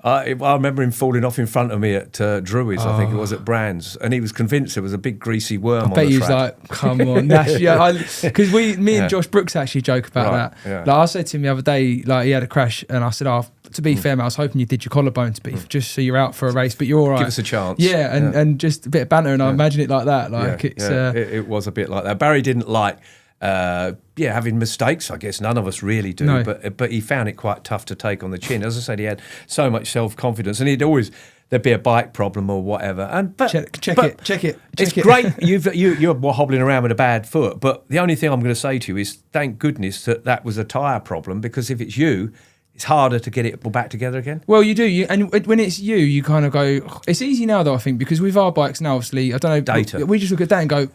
I remember him falling off in front of me at Druids, I think it was at Brands, and he was convinced there was a big greasy worm on the track. I bet he was like, come on. Because me and Josh Brooks actually joke about that. Yeah. Like, I said to him the other day, like he had a crash, and I said, to be fair, mate, I was hoping you did your collarbones beef just so you're out for a race, but you're all right. Give us a chance. Yeah, and just a bit of banter, and I imagine it like that. Like it was a bit like that. Barry didn't like having mistakes. I guess none of us really do, No. but he found it quite tough to take on the chin. As I said, he had so much self-confidence, and there'd be a bike problem or whatever. And check it. It's great you're hobbling around with a bad foot, but the only thing I'm going to say to you is thank goodness that was a tyre problem, because if it's you, it's harder to get it back together again. Well, you do. And when it's you kind of go, it's easy now though, I think, because with our bikes now, obviously, I don't know, data. We just look at that and go,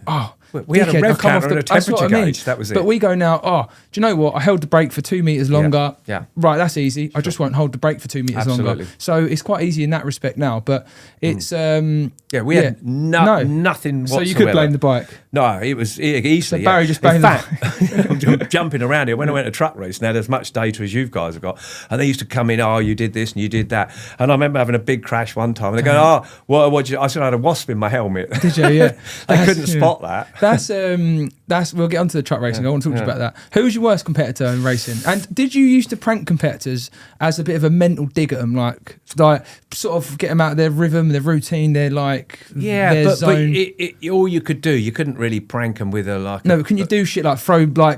we had a rev counter and a temperature gauge, that was it. But we go now, do you know what? I held the brake for 2 meters longer. Yeah. Right, that's easy. I just won't hold the brake for 2 meters longer. So it's quite easy in that respect now. But it's we had nothing whatsoever. So you could blame the bike. No, it was easily. So Barry just blamed the bike. I'm jumping around here. When I went to truck race, now there's much data as you guys have got, and they used to come in, you did this and you did that. And I remember having a big crash one time, and they go, what I said I had a wasp in my helmet. Did you? Yeah. They couldn't spot that. That's we'll get onto the truck racing. I want to talk to you about that. Who was your worst competitor in racing? And did you used to prank competitors as a bit of a mental dig at them, like sort of get them out of their rhythm, their routine, their their zone? But all you could do, you couldn't really prank them with but can you do shit like throw bread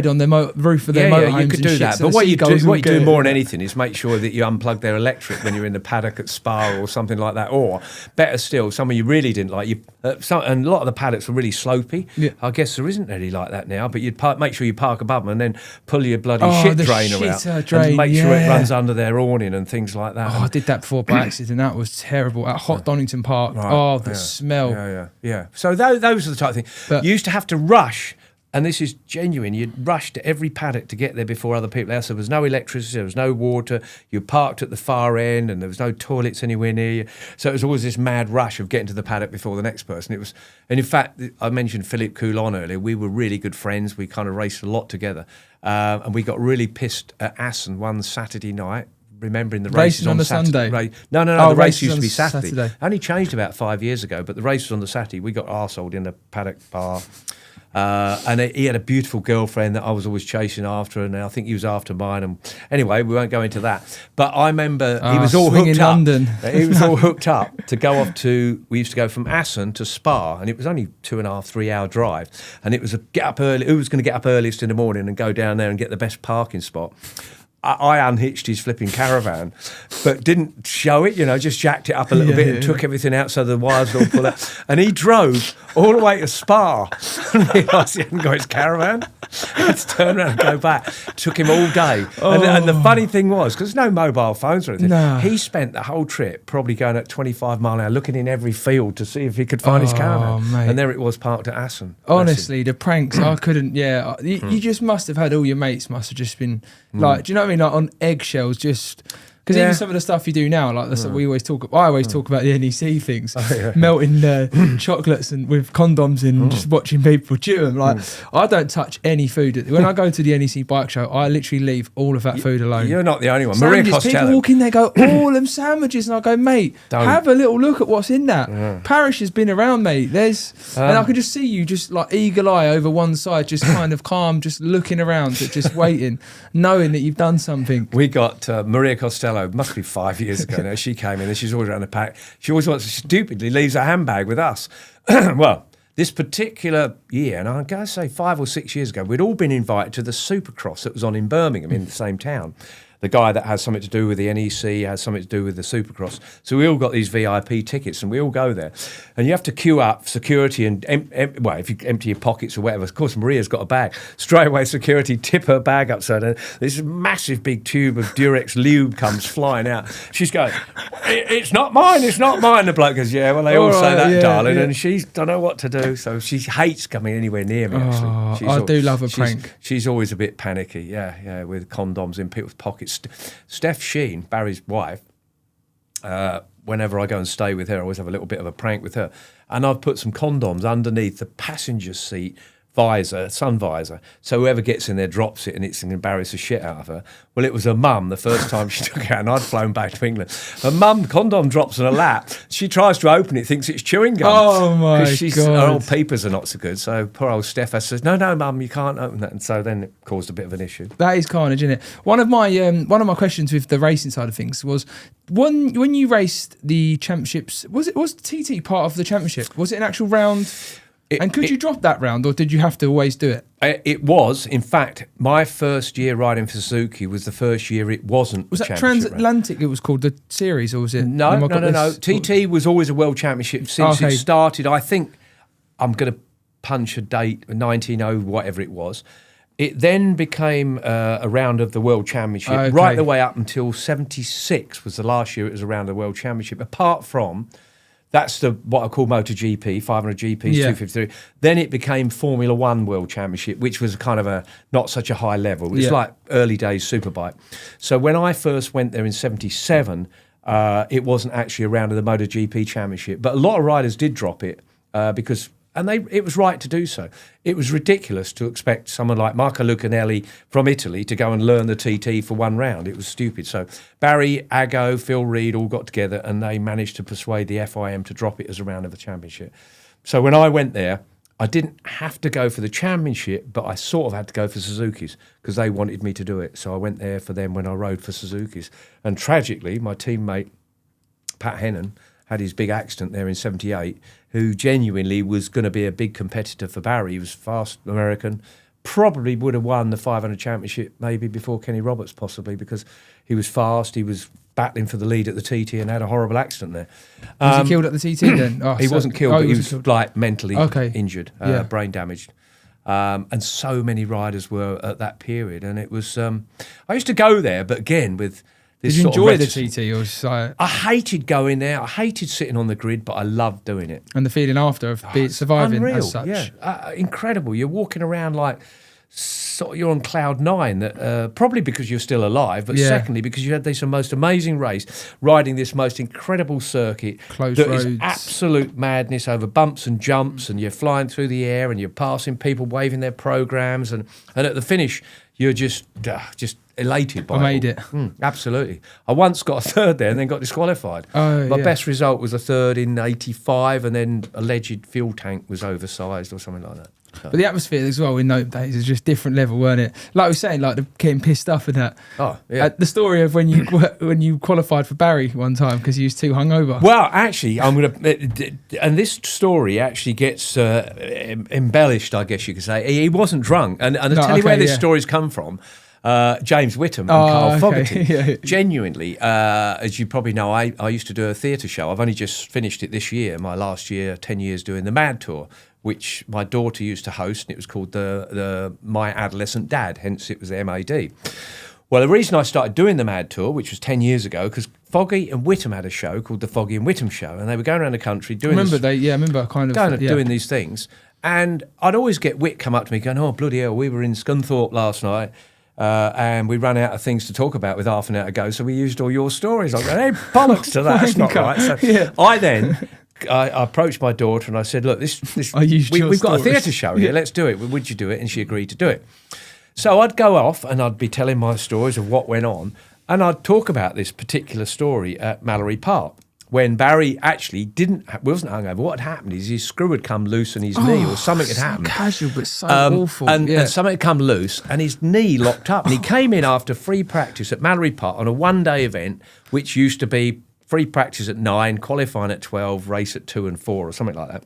on the roof of their motorhomes? You could do that. So but what you do more than anything is make sure that you unplug their electric when you're in the paddock at Spa or something like that. Or better still, someone you really didn't like. And a lot of the paddocks were really slopey. Yeah. I guess there isn't any like that now, but you'd make sure you park above them and then pull your bloody shit drainer out and make sure it runs under their awning and things like that. I did that before by accident. That was terrible. At Hot Donington Park. Right. The smell. Yeah. So those are the type of things. But you used to have to rush. And this is genuine. You'd rush to every paddock to get there before other people else. There was no electricity, there was no water. You parked at the far end and there was no toilets anywhere near you. So it was always this mad rush of getting to the paddock before the next person. And in fact, I mentioned Philippe Coulon earlier. We were really good friends. We kind of raced a lot together. And we got really pissed at Assen one Saturday night, remembering the races on the Sunday. No, the race used to be Saturday. Only changed about 5 years ago, but the race was on the Saturday. We got arseholed in the paddock bar. And he had a beautiful girlfriend that I was always chasing after, and I think he was after mine. And anyway, we won't go into that. But I remember he was all hooked up. London. He was all hooked up to go off to. We used to go from Assen to Spa, and it was only 2.5, 3 hour drive. And it was a get up early. Who was going to get up earliest in the morning and go down there and get the best parking spot? I unhitched his flipping caravan, but didn't show it, just jacked it up a little bit and took everything out so the wires would all pull out. And he drove all the way to Spa and realised he hadn't got his caravan. He had to turn around and go back. It took him all day. And the funny thing was, because there's no mobile phones or anything, he spent the whole trip probably going at 25 mile an hour, looking in every field to see if he could find his caravan. Mate. And there it was parked at Assen. Honestly, the pranks, I couldn't, you just must have had all your mates must have just been like, do you know what I mean? Like on eggshells, just Because even some of the stuff you do now, like I always talk about the NEC things, melting chocolates and with condoms in, just watching people chew them. Like I don't touch any food. When I go to the NEC bike show, I literally leave all of that food alone. You're not the only one. Sandwiches, Maria Costello. people walk in there, go, all them sandwiches, and I go, mate, have a little look at what's in that. Parish has been around, mate. And I can just see you just like eagle eye over one side, just kind of calm, just looking around, just waiting, knowing that you've done something. We got Maria Costello, must be 5 years ago now. She came in and she's always around the pack. She always stupidly leaves a handbag with us. Well, this particular year, and I'm going to say 5 or 6 years ago, we'd all been invited to the Supercross that was on in Birmingham in the same town. The guy that has something to do with the NEC has something to do with the Supercross. So we all got these VIP tickets and we all go there. And you have to queue up security and, if you empty your pockets or whatever. Of course, Maria's got a bag. Straight away, security tip her bag upside down. This massive big tube of Durex lube comes flying out. She's going, it's not mine, it's not mine. The bloke goes, yeah, well, they all say that, darling. Yeah. And she's don't know what to do. So she hates coming anywhere near me, actually. I do love a prank. She's always a bit panicky, with condoms in people's pockets. Steph Sheene, Barry's wife, whenever I go and stay with her, I always have a little bit of a prank with her. And I've put some condoms underneath the passenger seat sun visor, so whoever gets in there drops it and it's going to embarrass the shit out of her. Well, it was her mum the first time she took it out, and I'd flown back to England. Her mum, condom drops on her lap. She tries to open it, thinks it's chewing gum. Oh my God. Her old peepers are not so good, so poor old Steph says, no, mum, you can't open that. And so then it caused a bit of an issue. That is carnage, isn't it? One of my questions with the racing side of things was, when you raced the championships, was TT part of the championship? Was it an actual round? And could you drop that round, or did you have to always do it? It was. In fact, my first year riding for Suzuki was the first year it wasn't. Was that Transatlantic? Round. It was called the series, or was it? No. TT was always a world championship since it started. I think I'm going to punch a date, 1900, whatever it was. It then became a round of the world championship, right the way up until 76 was the last year it was a round of the world championship. Apart from. That's what I call MotoGP, 500 GPs, 253. Then it became Formula One World Championship, which was kind of a not such a high level. It was like early days Superbike. So when I first went there in 77, it wasn't actually a round of the MotoGP Championship. But a lot of riders did drop it because... And it was right to do so. It was ridiculous to expect someone like Marco Lucanelli from Italy to go and learn the TT for one round. It was stupid. So Barry, Aggo, Phil Reed all got together and they managed to persuade the FIM to drop it as a round of the championship. So when I went there, I didn't have to go for the championship, but I sort of had to go for Suzuki's because they wanted me to do it. So I went there for them when I rode for Suzuki's. And tragically, my teammate, Pat Hennon, had his big accident there in 78, who genuinely was going to be a big competitor for Barry. He was fast American, probably would have won the 500 championship maybe before Kenny Roberts possibly because he was fast, he was battling for the lead at the TT and had a horrible accident there. Was he killed at the TT then? He wasn't killed, but he was like mentally injured, Yeah. brain damaged. And so many riders were at that period. And it was, I used to go there, but again with... Did you enjoy the TT? Or was like... I hated going there. I hated sitting on the grid, but I loved doing it. And the feeling after of surviving unreal, as such. Yeah, incredible. You're walking around like sort of you're on cloud nine. That probably because you're still alive, but secondly because you had this most amazing race, riding this most incredible circuit. Close that roads. is absolute madness over bumps and jumps, and you're flying through the air, and you're passing people waving their programs, and at the finish you're just elated by I made it. it. Absolutely. I once got a third there and then got disqualified. My best result was a third in 85 and then alleged fuel tank was oversized or something like that. So. But the atmosphere as well in those days is just different level, weren't it? Like I was saying, like the getting pissed off and that. Oh, yeah. The story of when you qualified for Barry one time because you was too hungover. Well, actually, I'm going to... And this story actually gets embellished, I guess you could say. He wasn't drunk. And I'll tell you where this story's come from. James Whittam and Carl Fogarty. Genuinely, as you probably know, I used to do a theatre show. I've only just finished it this year, my last year, 10 years doing the Mad Tour, which my daughter used to host, and it was called the My Adolescent Dad, hence it was the MAD. Well, the reason I started doing the Mad Tour, which was 10 years ago, because Foggy and Whittam had a show called the Foggy and Whittam Show, and they were going around the country doing doing these things. And I'd always get Whit come up to me going, oh, bloody hell, we were in Scunthorpe last night, and we ran out of things to talk about with half an hour to go, so we used all your stories. I go, hey, bollocks to that, that's not right. So I approached my daughter and I said, look, we've got a theatre show here, let's do it. Would you do it? And she agreed to do it. So I'd go off and I'd be telling my stories of what went on, and I'd talk about this particular story at Mallory Park, when Barry actually wasn't hungover. What had happened is his screw had come loose in his knee, or something had happened. Casual, but so awful. And something had come loose, and his knee locked up. And he came in after free practice at Mallory Park on a one-day event, which used to be free practice at 9, qualifying at 12, race at 2 and 4, or something like that.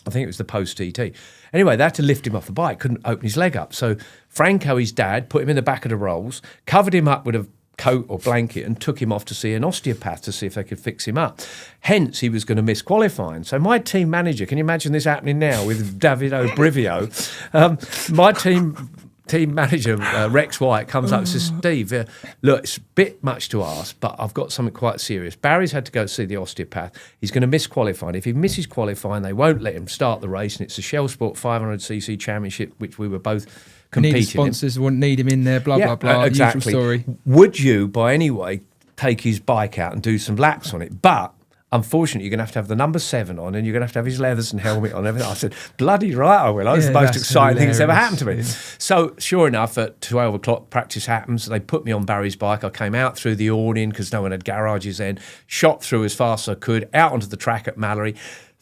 I think it was the post-TT. Anyway, they had to lift him off the bike, couldn't open his leg up. So Franco, his dad, put him in the back of the rolls, covered him up with a coat or blanket and took him off to see an osteopath to see if they could fix him up. Hence, he was going to miss qualifying. So my team manager, can you imagine this happening now with Davide Brivio? My team manager, Rex White, comes up and says, Steve, look, it's a bit much to ask, but I've got something quite serious. Barry's had to go see the osteopath. He's going to miss qualifying. If he misses qualifying, they won't let him start the race, and it's the Shell Sport 500cc Championship, which we were both competing sponsors wouldn't need him in there, blah, blah, blah. Exactly. Usual story. Would you, by any way, take his bike out and do some laps on it? But unfortunately, you're going to have the number 7 on, and you're going to have his leathers and helmet on and everything. I said, bloody right I will. That's the most exciting thing that's ever happened to me. Yeah. So sure enough, at 12 o'clock, practice happens. They put me on Barry's bike. I came out through the awning because no one had garages then, shot through as fast as I could, out onto the track at Mallory.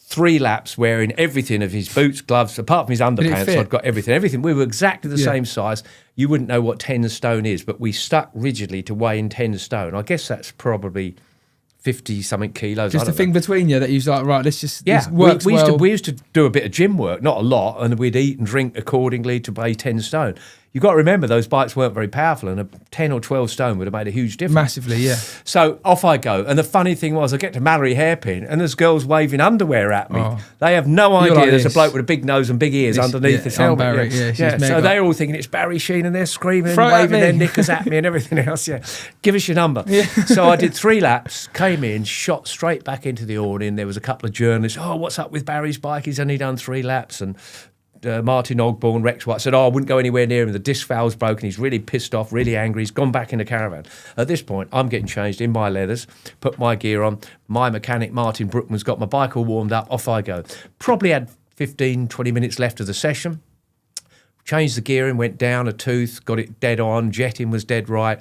3 laps wearing everything of his boots, gloves, apart from his underpants, I'd got everything. We were exactly the same size. You wouldn't know what 10 stone is, but we stuck rigidly to weighing 10 stone. I guess that's probably 50-something kilos. Just a thing between you that you was like, right, let's just... Yeah, we used to do a bit of gym work, not a lot, and we'd eat and drink accordingly to weigh 10 stone. You've got to remember, those bikes weren't very powerful, and a 10 or 12 stone would have made a huge difference. Massively, yeah. So off I go. And the funny thing was, I get to Mallory Hairpin, and there's girls waving underwear at me. Oh. They have no idea like there's a bloke with a big nose and big ears underneath his helmet. Barry, so they're all thinking it's Barry Sheene, and they're screaming and waving their knickers at me and everything else. Yeah, give us your number. Yeah. So I did 3 laps, came in, shot straight back into the awning. There was a couple of journalists. Oh, what's up with Barry's bike? He's only done 3 laps. And Martin Ogborn, Rex White said, I wouldn't go anywhere near him. The disc valve's broken. He's really pissed off, really angry. He's gone back in the caravan. At this point, I'm getting changed in my leathers, put my gear on. My mechanic, Martin Brookman's got my bike all warmed up. Off I go. Probably had 15, 20 minutes left of the session. Changed the gearing, went down a tooth, got it dead on. Jetting was dead right.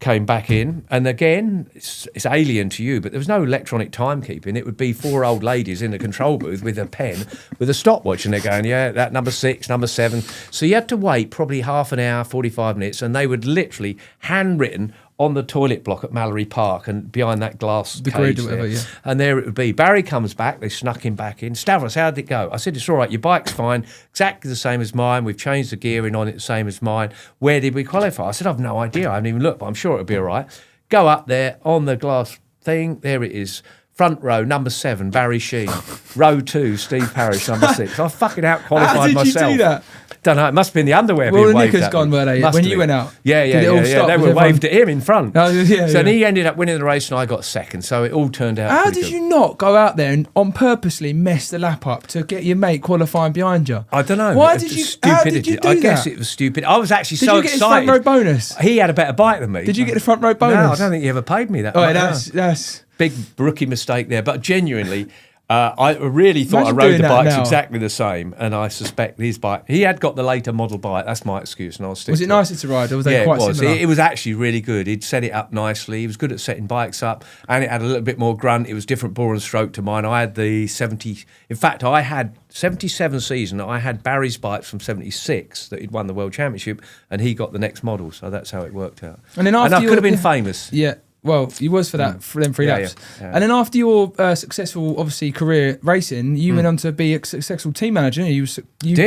Came back in, and again, it's alien to you, but there was no electronic timekeeping. It would be 4 old ladies in the control booth with a pen, with a stopwatch, and they're going, yeah, that number 6, number 7. So you had to wait probably half an hour, 45 minutes, and they would literally, handwritten on the toilet block at Mallory Park and behind that glass cage there. And there it would be. Barry comes back, they snuck him back in. Stavros, how did it go? I said, it's all right, your bike's fine, exactly the same as mine. We've changed the gearing on it, the same as mine. Where did we qualify? I said, I've no idea. I haven't even looked, but I'm sure it'll be all right. Go up there on the glass thing, there it is. Front row, number 7, Barry Sheene. Row 2, Steve Parrish, number 6. I fucking out-qualified myself. How did you do that? Don't know, it must have been the underwear being waved at. Well, the knickers gone, were they? When you went out? Yeah. They were waved at him in front. And he ended up winning the race and I got second, so it all turned out How did you not go out there and on purposely mess the lap up to get your mate qualifying behind you? I don't know. Why did you? Stupidity. How did you do I guess it was stupid. I was actually so excited. Did you get his front row bonus? He had a better bike than me. Did you get the front row bonus? No, I don't think he ever paid me that. Oh, that's big rookie mistake there. But genuinely, I really thought I rode the bikes exactly the same, and I suspect his bike. He had got the later model bike. That's my excuse, and I'll stick. Was it nicer to ride, or was they quite similar? It was actually really good. He'd set it up nicely. He was good at setting bikes up, and it had a little bit more grunt. It was different bore and stroke to mine. I had the 70. In fact, I had 77 season. I had Barry's bikes from 76 that he'd won the World Championship, and he got the next model. So that's how it worked out. And then after I could have been famous. Yeah. Well, you was for that, for them 3 laps. Yeah. And then after your successful, obviously, career racing, you went on to be a successful team manager. You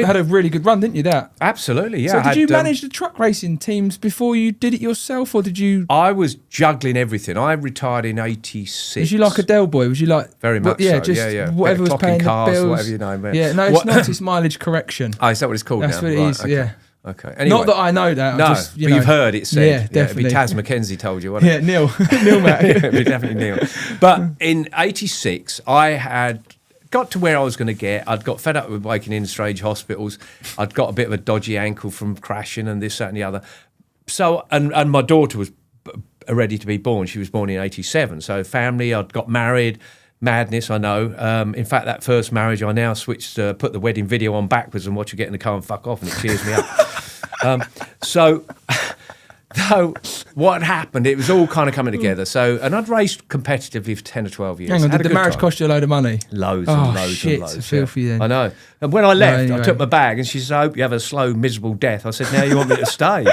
had a really good run, didn't you, that? Absolutely, yeah. So did you manage the truck racing teams before you did it yourself, or did you... I was juggling everything. I retired in 86. Was you like a Del boy? Was you like... Very much so, yeah. Whatever was paying cars, the bills. Whatever you know. Yeah, no, it's not. It's mileage correction. Oh, is that what it's called now? That's what it is, okay. yeah. Okay. Anyway. Not that I know that. No, but you've heard it said. Yeah, definitely. It'd be Taz McKenzie told you, wouldn't it? Yeah, Neil Matt. It'd be definitely Neil. But in 86, I had got to where I was going to get. I'd got fed up with waking in strange hospitals. I'd got a bit of a dodgy ankle from crashing and this, that and the other. So, and my daughter was ready to be born. She was born in 87. So family, I'd got married. Madness, I know. In fact, that first marriage, I now switched to put the wedding video on backwards and watch her get in the car and fuck off, and it cheers me up. So what happened, it was all kind of coming together. So, and I'd raced competitively for 10 or 12 years. Hang on, Had did a the good marriage time. cost you a load of money? Loads Oh, and loads shit, and loads. I feel for you then. I know. And when I left, anyway. I took my bag and she said, I hope you have a slow, miserable death. I said, now you want me to stay?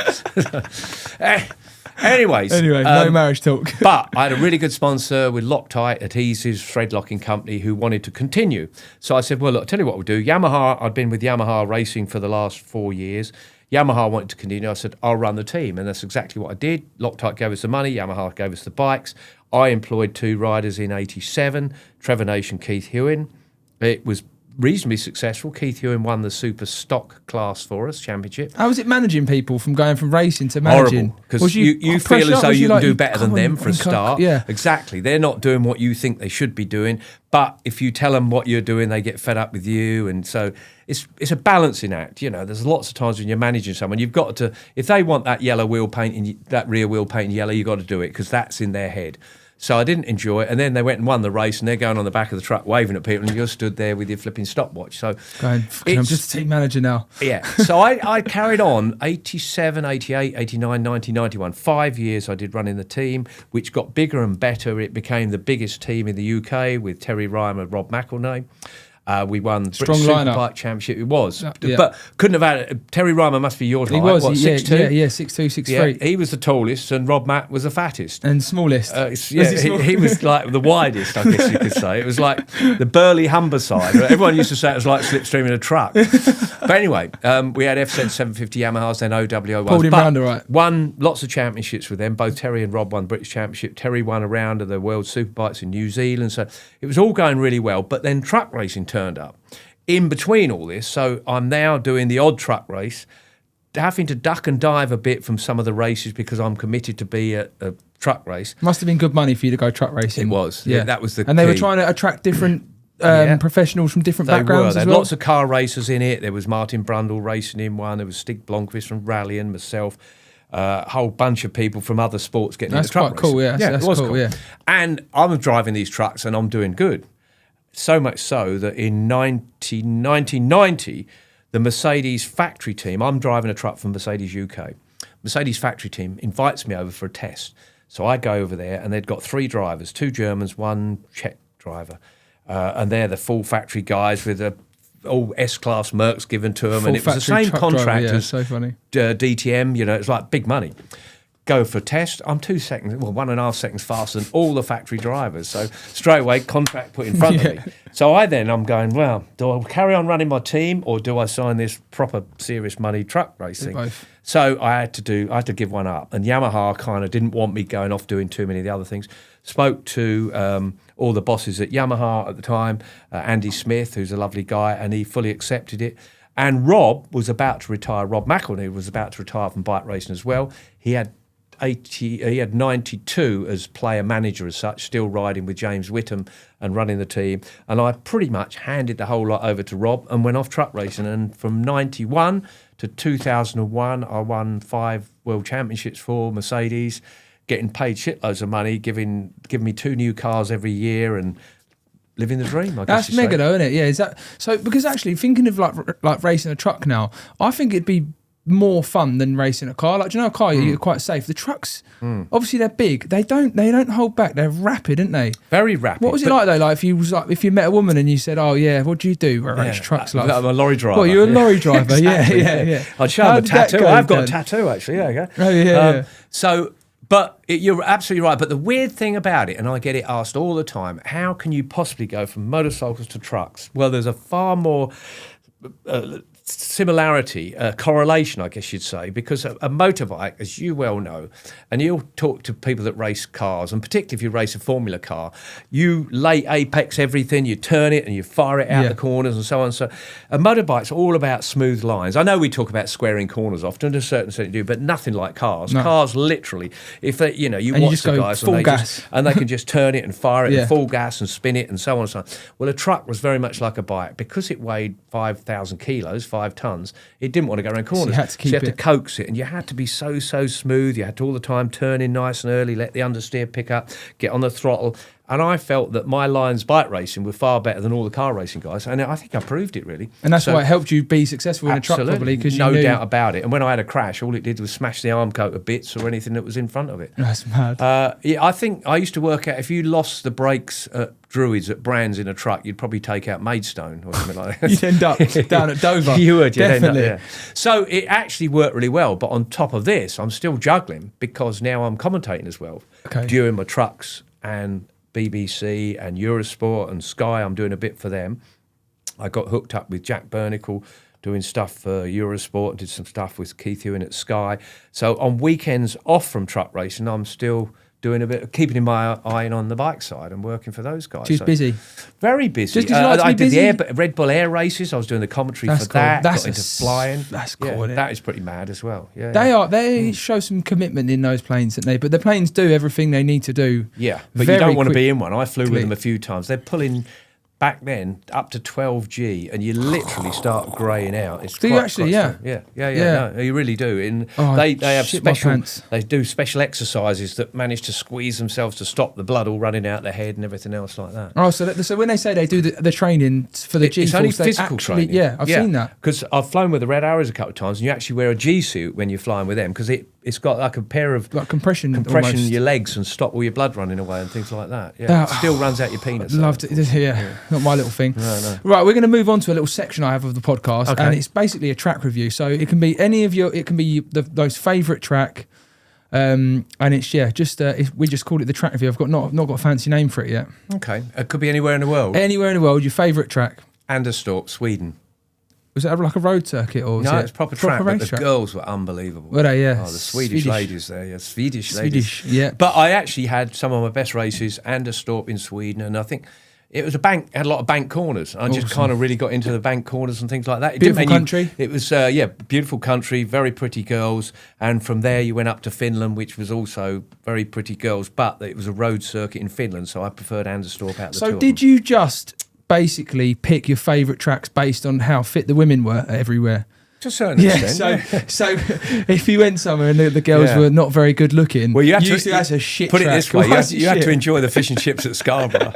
Anyways. Anyway, no marriage talk. But I had a really good sponsor with Loctite Adhesives, thread locking company, who wanted to continue. So I said, well, look, I'll tell you what we'll do. Yamaha, I'd been with Yamaha racing for the last 4 years. Yamaha wanted to continue. I said, I'll run the team. And that's exactly what I did. Loctite gave us the money. Yamaha gave us the bikes. I employed 2 riders in 87, Trevor Nation, Keith Hewin. It was reasonably successful. Keith Hewin won the super stock class for us, championship. How was it managing people from going from racing to managing? Horrible, because you feel as though you can do better than them for a start. Yeah, exactly. They're not doing what you think they should be doing, but if you tell them what you're doing, they get fed up with you, and so it's a balancing act. You know, there's lots of times when you're managing someone, you've got to, if they want that yellow wheel paint, that rear wheel paint yellow, you've got to do it because that's in their head. So I didn't enjoy it, and then they went and won the race, and they're going on the back of the truck waving at people, and you're stood there with your flipping stopwatch. So I'm just a team manager now. Yeah, so I carried on 87, 88, 89, 90, 91. 5 years I did running the team, which got bigger and better. It became the biggest team in the UK with Terry Ryan and Rob McElnay. We won Strong British lineup. Superbike Championship. It was, yeah. but couldn't have had it. Terry Ryman must be your height. He was, what, 6'2"? yeah, 6'2", 6'3". Yeah, he was the tallest, and Rob Matt was the fattest. And smallest. He was like the widest, I guess you could say. It was like the burly Humberside. Everyone used to say it was like slipstream in a truck. But anyway, we had FZ 750 Yamahas, then OWO ones. Pulled him round all right. Won lots of championships with them. Both Terry and Rob won British Championship. Terry won a round of the World Superbikes in New Zealand. So it was all going really well. But then truck racing turned up. In between all this, so I'm now doing the odd truck race, having to duck and dive a bit from some of the races because I'm committed to be a truck race. Must have been good money for you to go truck racing. It was. Yeah, that was the And they were key. trying to attract different professionals from different backgrounds There as were well. lots of car racers in it. There was Martin Brundle racing in one. There was Stig Blomqvist from Rally and myself. A whole bunch of people from other sports getting into truck quite cool, racing. yeah. That's it was cool, yeah. And I'm driving these trucks and I'm doing good. So much so that in 1990, the Mercedes factory team, I'm driving a truck from Mercedes UK. Mercedes factory team invites me over for a test. So I go over there and they'd got 3 drivers, 2 Germans, 1 Czech driver. And they're the full factory guys with all S-Class Mercs given to them. Full and it was the factory same truck contract driver, yeah, as so funny. DTM, you know, it's like big money. Go for a test. I'm 2 seconds, well, 1.5 seconds faster than all the factory drivers. So straight away, contract put in front of me. So I'm going, well, do I carry on running my team or do I sign this proper serious money truck racing? Both. So I had to give one up. And Yamaha kind of didn't want me going off doing too many of the other things. Spoke to all the bosses at Yamaha at the time, Andy Smith, who's a lovely guy, and he fully accepted it. And Rob was about to retire. Rob McElhenney was about to retire from bike racing as well. He had 92 as player manager as such, still riding with James Whittam and running the team. And I pretty much handed the whole lot over to Rob and went off truck racing. And from 91 to 2001, I won 5 world championships for Mercedes, getting paid shitloads of money, giving me 2 new cars every year and living the dream, I guess. That's mega though, isn't it? Yeah, is that so? Because actually thinking of like racing a truck now, I think it'd be more fun than racing a car. Like, do you know, a car you're quite safe. The trucks, obviously they're big. They don't hold back. They're rapid, aren't they? Very rapid. What was it like though? Like if you met a woman and you said, "Oh yeah, what do you do?" Race trucks, like I'm a lorry driver. Well, you're a lorry driver. Exactly, yeah. I'd show him a tattoo. I've got a tattoo actually. Yeah. Oh yeah. So, but you're absolutely right. But the weird thing about it, and I get it asked all the time, how can you possibly go from motorcycles to trucks? Well, there's a far more similarity, correlation, I guess you'd say, because a motorbike, as you well know, and you'll talk to people that race cars, and particularly if you race a formula car, you lay apex everything, you turn it and you fire it out the corners and so on. So a motorbike's all about smooth lines. I know we talk about squaring corners often, to a certain extent you do, but nothing like cars. No. Cars literally, if they, you watch the guys and they can just turn it and fire it and full gas and spin it and so on and so on. Well, a truck was very much like a bike because it weighed 5,000 kilos, 5 tons, it didn't want to go around corners. So you had to keep you had it. to coax it, and you had to be so smooth. You had to all the time turn in nice and early, let the understeer pick up, get on the throttle. And I felt that my lines bike racing were far better than all the car racing guys, and I think I proved it really. And that's why it helped you be successful in a truck, probably, because no doubt about it. And when I had a crash, all it did was smash the arm coat to bits or anything that was in front of it. That's mad. I think I used to work out if you lost the brakes at Druids at Brands in a truck, you'd probably take out Maidstone or something like that. You'd end up down at Dover. You would, definitely. End up, yeah. So it actually worked really well. But on top of this, I'm still juggling because now I'm commentating as well during my trucks and BBC and Eurosport and Sky. I'm doing a bit for them. I got hooked up with Jack Bernicle doing stuff for Eurosport and did some stuff with Keith Ewan at Sky. So on weekends off from truck racing, I'm still doing a bit of keeping my eye on the bike side and working for those guys. She's busy. Very busy. Did you like to be I did busy? the Red Bull Air races. I was doing the commentary That's for cool. that. That's got into flying. That's cool. Yeah, isn't it? that is pretty mad as well. Yeah, They show some commitment in those planes, don't they? But the planes do everything they need to do. Yeah, but you don't want to be in one. I flew with them a few times. They're pulling back then up to 12G, and you literally start greying out. It's do you actually? Yeah. No, you really do. And they have special. They do special exercises that manage to squeeze themselves to stop the blood all running out their head and everything else like that. Oh, so when they say they do the training for the G-force, it's only physical training. Yeah, I've seen that. Because I've flown with the Red Arrows a couple of times, and you actually wear a G-suit when you're flying with them because it's got like a pair of compression in your legs and stop all your blood running away and things like that. Yeah, it still runs out your penis. Loved it. Yeah, not my little thing. No. Right, we're going to move on to a little section I have of the podcast, and it's basically a track review. So it can be it can be those favourite track, and it's we just call it the track review. I've not got a fancy name for it yet. Okay, it could be anywhere in the world. Anywhere in the world, your favourite track. Anderstorp, Sweden. Was it like a road circuit or? No, it's proper track. But the track? girls were unbelievable. Were they? Yeah. Oh, the Swedish ladies there. Yeah, Swedish ladies. Yeah. But I actually had some of my best races, Anderstorp in Sweden, and I think it was had a lot of bank corners. I just kind of really got into the bank corners and things like that. Beautiful country. It was, beautiful country, very pretty girls. And from there you went up to Finland, which was also very pretty girls. But it was a road circuit in Finland, so I preferred Anderstorp out of the two. So did you just basically pick your favourite tracks based on how fit the women were everywhere? To a certain extent. So if you went somewhere and the girls were not very good looking, well, that's a shit put track. It this way, you had to enjoy the fish and chips at Scarborough.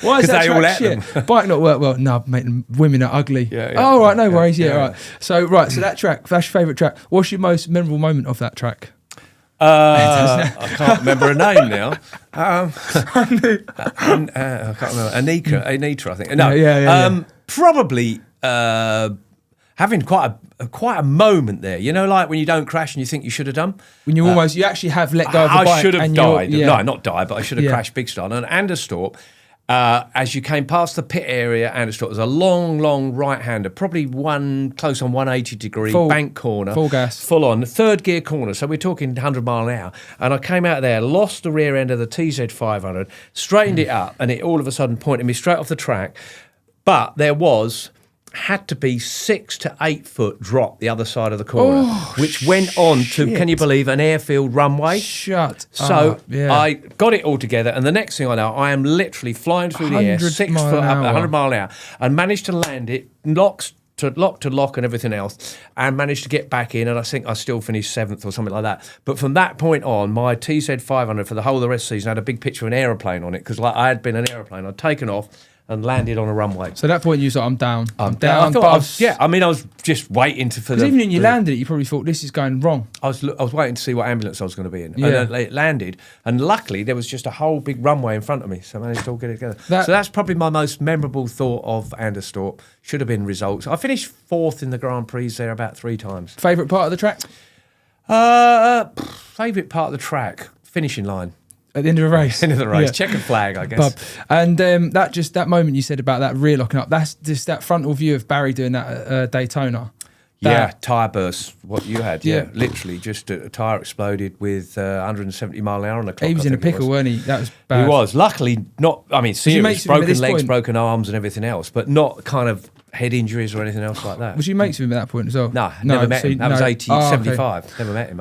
Why is that they track all let shit? them. Bike not work well. No, mate, women are ugly. Yeah. Oh, right, no worries. Yeah, right. So that track, that's your favourite track. What's your most memorable moment of that track? I can't remember her name now. I can't remember. Anita, I think. No, probably having quite a moment there. You know, like when you don't crash and you think you should have done. When you you actually have let go of the bike. I should have died. Yeah. No, not died, but I should have crashed big style. And Anderstorp, as you came past the pit area, Anderstorp was a long right-hander, probably close on 180 degree, bank corner. Full gas. Full on, the third gear corner, so we're talking 100 mile an hour. And I came out there, lost the rear end of the TZ500, straightened it up, and it all of a sudden pointed me straight off the track. But there had to be 6 to 8 foot drop the other side of the corner, which went on to, can you believe, an airfield runway. So I got it all together, and the next thing I know, I am literally flying through the air, 6 foot up, 100 mile an hour, and managed to land it, lock to lock and everything else, and managed to get back in, and I think I still finished 7th or something like that. But from that point on, my TZ500 for the whole of the rest of the season had a big picture of an aeroplane on it, because I had been an aeroplane. I'd taken off and landed on a runway. So at that point you thought, I'm down. I'm down. I was just waiting for the... Even when you landed it, you probably thought, this is going wrong. I was waiting to see what ambulance I was going to be in. Yeah. And it landed, and luckily there was just a whole big runway in front of me, so I managed to all get it together. So that's probably my most memorable thought of Anderstorp. Should have been results. I finished 4th in the Grand Prix there about 3 times. Favourite part of the track? Favourite part of the track? Finishing line. At the end of the race. End of the race. Checkered flag, I guess. And that moment you said about that rear locking up, that's just that frontal view of Barry doing that at Daytona. Tyre burst, what you had. Literally just a tyre exploded with 170 mile an hour on the clock. He was in a pickle, weren't he? That was bad. He was. Luckily not, serious, broken legs, broken arms and everything else, but not kind of head injuries or anything else like that. Was you mates with him at that point as well? No, never met him. That was 75. Never met him.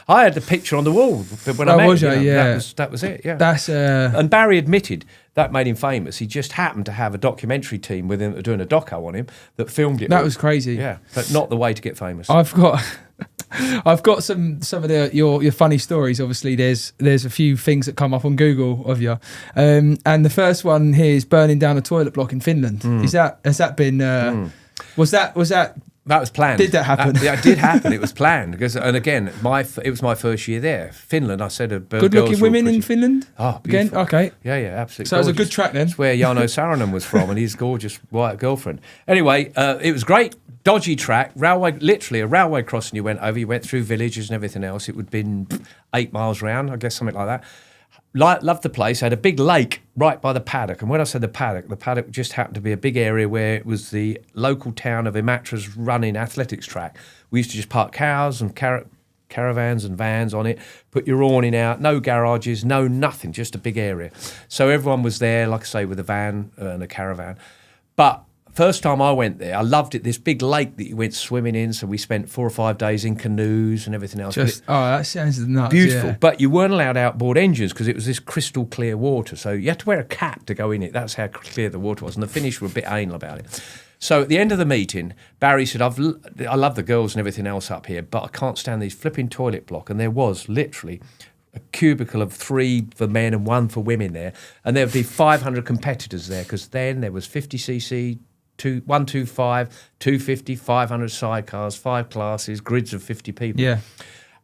I had the picture on the wall when I met was him. You? Yeah. That was it, yeah. That's And Barry admitted that made him famous. He just happened to have a documentary team with him that were doing a doco on him that filmed it. That was crazy. Yeah, but not the way to get famous. I've got some of your funny stories. Obviously, there's a few things that come up on Google of you, and the first one here is burning down a toilet block in Finland. Has that been? Was that? That was planned. Did that happen? It did happen. It was planned because, and again, it was my first year there. Finland. I said, good-looking women in Finland. Oh, again, beautiful. okay. Yeah, absolutely. So it was a good track then. That's where Jarno Saarinen was from, and his gorgeous white girlfriend. Anyway, it was great. Dodgy track, literally a railway crossing you went over. You went through villages and everything else. It would have been 8 miles round, I guess, something like that. Loved the place. Had a big lake right by the paddock. And when I said the paddock just happened to be a big area where it was the local town of Imatra's running athletics track. We used to just park cows and caravans and vans on it, put your awning out, no garages, no nothing, just a big area. So everyone was there, like I say, with a van and a caravan. But first time I went there, I loved it. This big lake that you went swimming in. So we spent 4 or 5 days in canoes and everything else. That sounds nuts. Beautiful. Yeah. But you weren't allowed outboard engines because it was this crystal clear water. So you had to wear a cap to go in it. That's how clear the water was. And the Finnish were a bit anal about it. So at the end of the meeting, Barry said, I love the girls and everything else up here, but I can't stand these flipping toilet block. And there was literally a cubicle of 3 for men and 1 for women there. And there would be 500 competitors there because then there was 50cc, 125, 250, 500 sidecars, 5 classes, grids of 50 people. Yeah.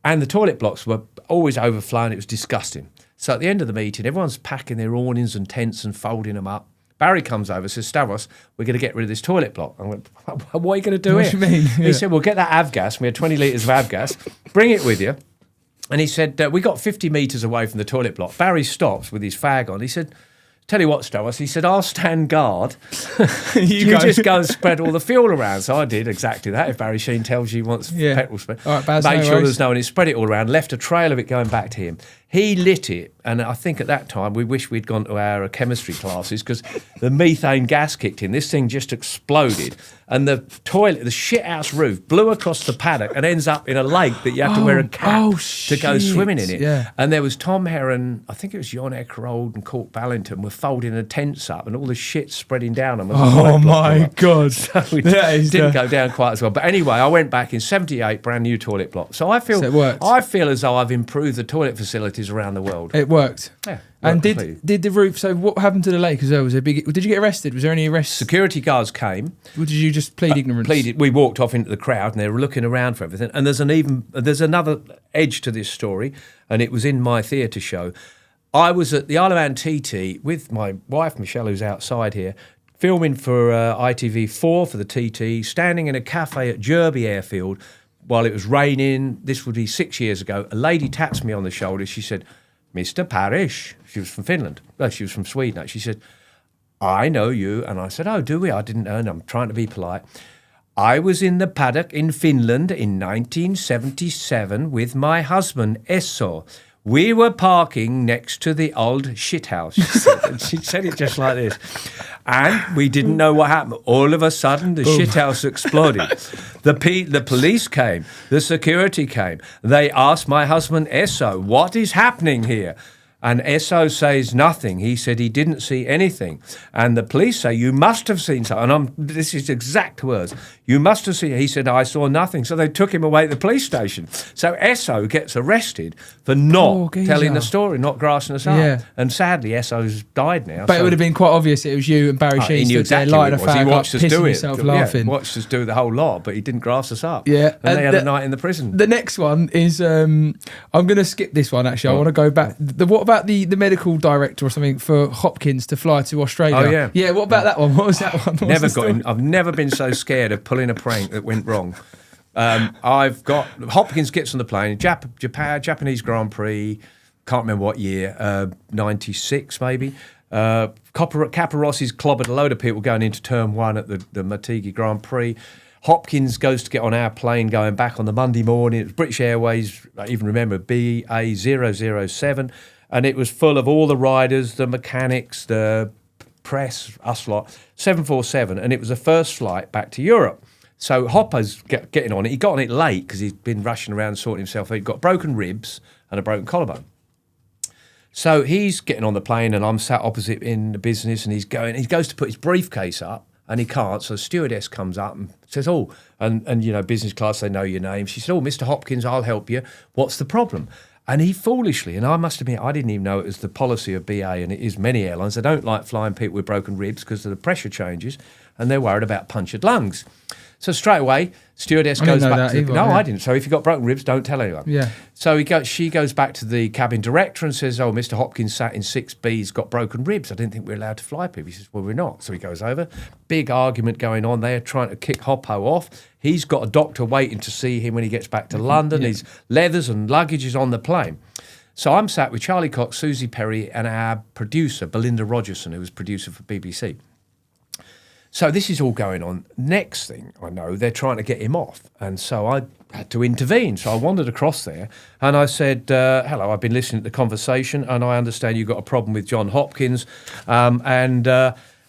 And the toilet blocks were always overflowing. It was disgusting. So at the end of the meeting, everyone's packing their awnings and tents and folding them up. Barry comes over and says, Stavros, we're going to get rid of this toilet block. I went, what are you going to do what here? Do you mean? He said, well, get that avgas. We had 20 litres of avgas. Bring it with you. And he said, we got 50 metres away from the toilet block. Barry stops with his fag on. He said, tell you what, Stavros, he said, I'll stand guard. you just go and spread all the fuel around. So I did exactly that. If Barry Sheene tells you he wants petrol spread, all right, Baz, make sure there's no one. He spread it all around, left a trail of it going back to him. He lit it, and I think at that time we wish we'd gone to our chemistry classes because the methane gas kicked in. This thing just exploded, and the toilet, the shithouse roof, blew across the paddock and ends up in a lake that you have to wear a cap to go swimming in it. Yeah. And there was Tom Heron, I think it was Jon Eckerold and Court Ballington were folding the tents up, and all the shit spreading down them. Oh my God! So we didn't go down quite as well. But anyway, I went back in '78, brand new toilet block. So I feel as though I've improved the toilet facilities around the world. It worked. Yeah. And did the roof? So what happened to the lake as well? Was there big? Did you get arrested? Was there any arrests? Security guards came. Or did you just plead ignorance? We walked off into the crowd, and they were looking around for everything. And there's another edge to this story, and it was in my theatre show. I was at the Isle of Man TT with my wife Michelle, who's outside here, filming for ITV4 for the TT, standing in a cafe at Jerby Airfield while it was raining. This would be 6 years ago. A lady taps me on the shoulder. She said, Mr. Parish. She was from Finland. No, she was from Sweden. She said, I know you. And I said, oh, do we? I didn't know. And I'm trying to be polite. I was in the paddock in Finland in 1977 with my husband, Esso. We were parking next to the old shithouse. She said it just like this. And we didn't know what happened. All of a sudden, the shithouse exploded. The police came. The security came. They asked my husband, Esso, what is happening here? And Esso says nothing. He said he didn't see anything. And the police say, you must have seen something. And this is exact words. You must have seen. He said, I saw nothing. So they took him away to the police station. So Esso gets arrested for not telling the story, not grassing us up. Yeah. And sadly, Esso's died now. But it would have been quite obvious it was you and Barry Sheene stood exactly there, lighting a fag He up, watched us do pissing it. himself laughing. Yeah, watched us do the whole lot, but he didn't grass us up. Yeah. And they had a night in the prison. The next one is, I'm going to skip this one actually. I want to go back. What about the medical director or something for Hopkins to fly to Australia? Oh, yeah. Yeah, what about that one? What was that one? I've never been so scared of pulling a prank that went wrong. I've got Hopkins gets on the plane, Japanese Grand Prix, can't remember what year, 96 maybe. Caparossi's clobbered a load of people going into turn 1 at the Matigi Grand Prix. Hopkins goes to get on our plane going back on the Monday morning. It was British Airways, I even remember, BA007, and it was full of all the riders, the mechanics, the press, us lot, 747, and it was the first flight back to Europe. So Hopper's getting on it. He got on it late because he'd been rushing around sorting himself out. He'd got broken ribs and a broken collarbone. So he's getting on the plane and I'm sat opposite in the business and he goes to put his briefcase up and he can't. So the stewardess comes up and says, and you know, business class, they know your name. She said, Mr. Hopkins, I'll help you. What's the problem? And he foolishly, and I must admit, I didn't even know it was the policy of BA, and it is many airlines. They don't like flying people with broken ribs because of the pressure changes, and they're worried about punctured lungs. So straight away, stewardess goes back to I didn't. So if you've got broken ribs, don't tell anyone. Yeah. So she goes back to the cabin director and says, Mr. Hopkins sat in 6B, he's got broken ribs. I didn't think we were allowed to fly people. He says, well, we're not. So he goes over. Big argument going on there, trying to kick Hoppo off. He's got a doctor waiting to see him when he gets back to London. His leathers and luggage is on the plane. So I'm sat with Charlie Cox, Susie Perry, and our producer, Belinda Rogerson, who was producer for BBC. So this is all going on. Next thing I know, they're trying to get him off. And so I had to intervene. So I wandered across there and I said, hello, I've been listening to the conversation and I understand you've got a problem with John Hopkins and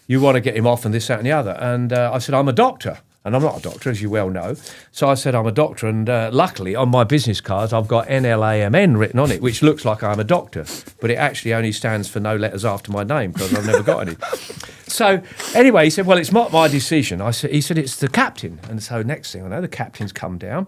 you want to get him off and this, that and the other. And I said, I'm a doctor. And I'm not a doctor, as you well know. So I said, I'm a doctor. And luckily, on my business cards, I've got NLAMN written on it, which looks like I'm a doctor. But it actually only stands for no letters after my name because I've never got any. So anyway, he said, well, it's not my decision. He said, it's the captain. And so next thing I know, the captain's come down.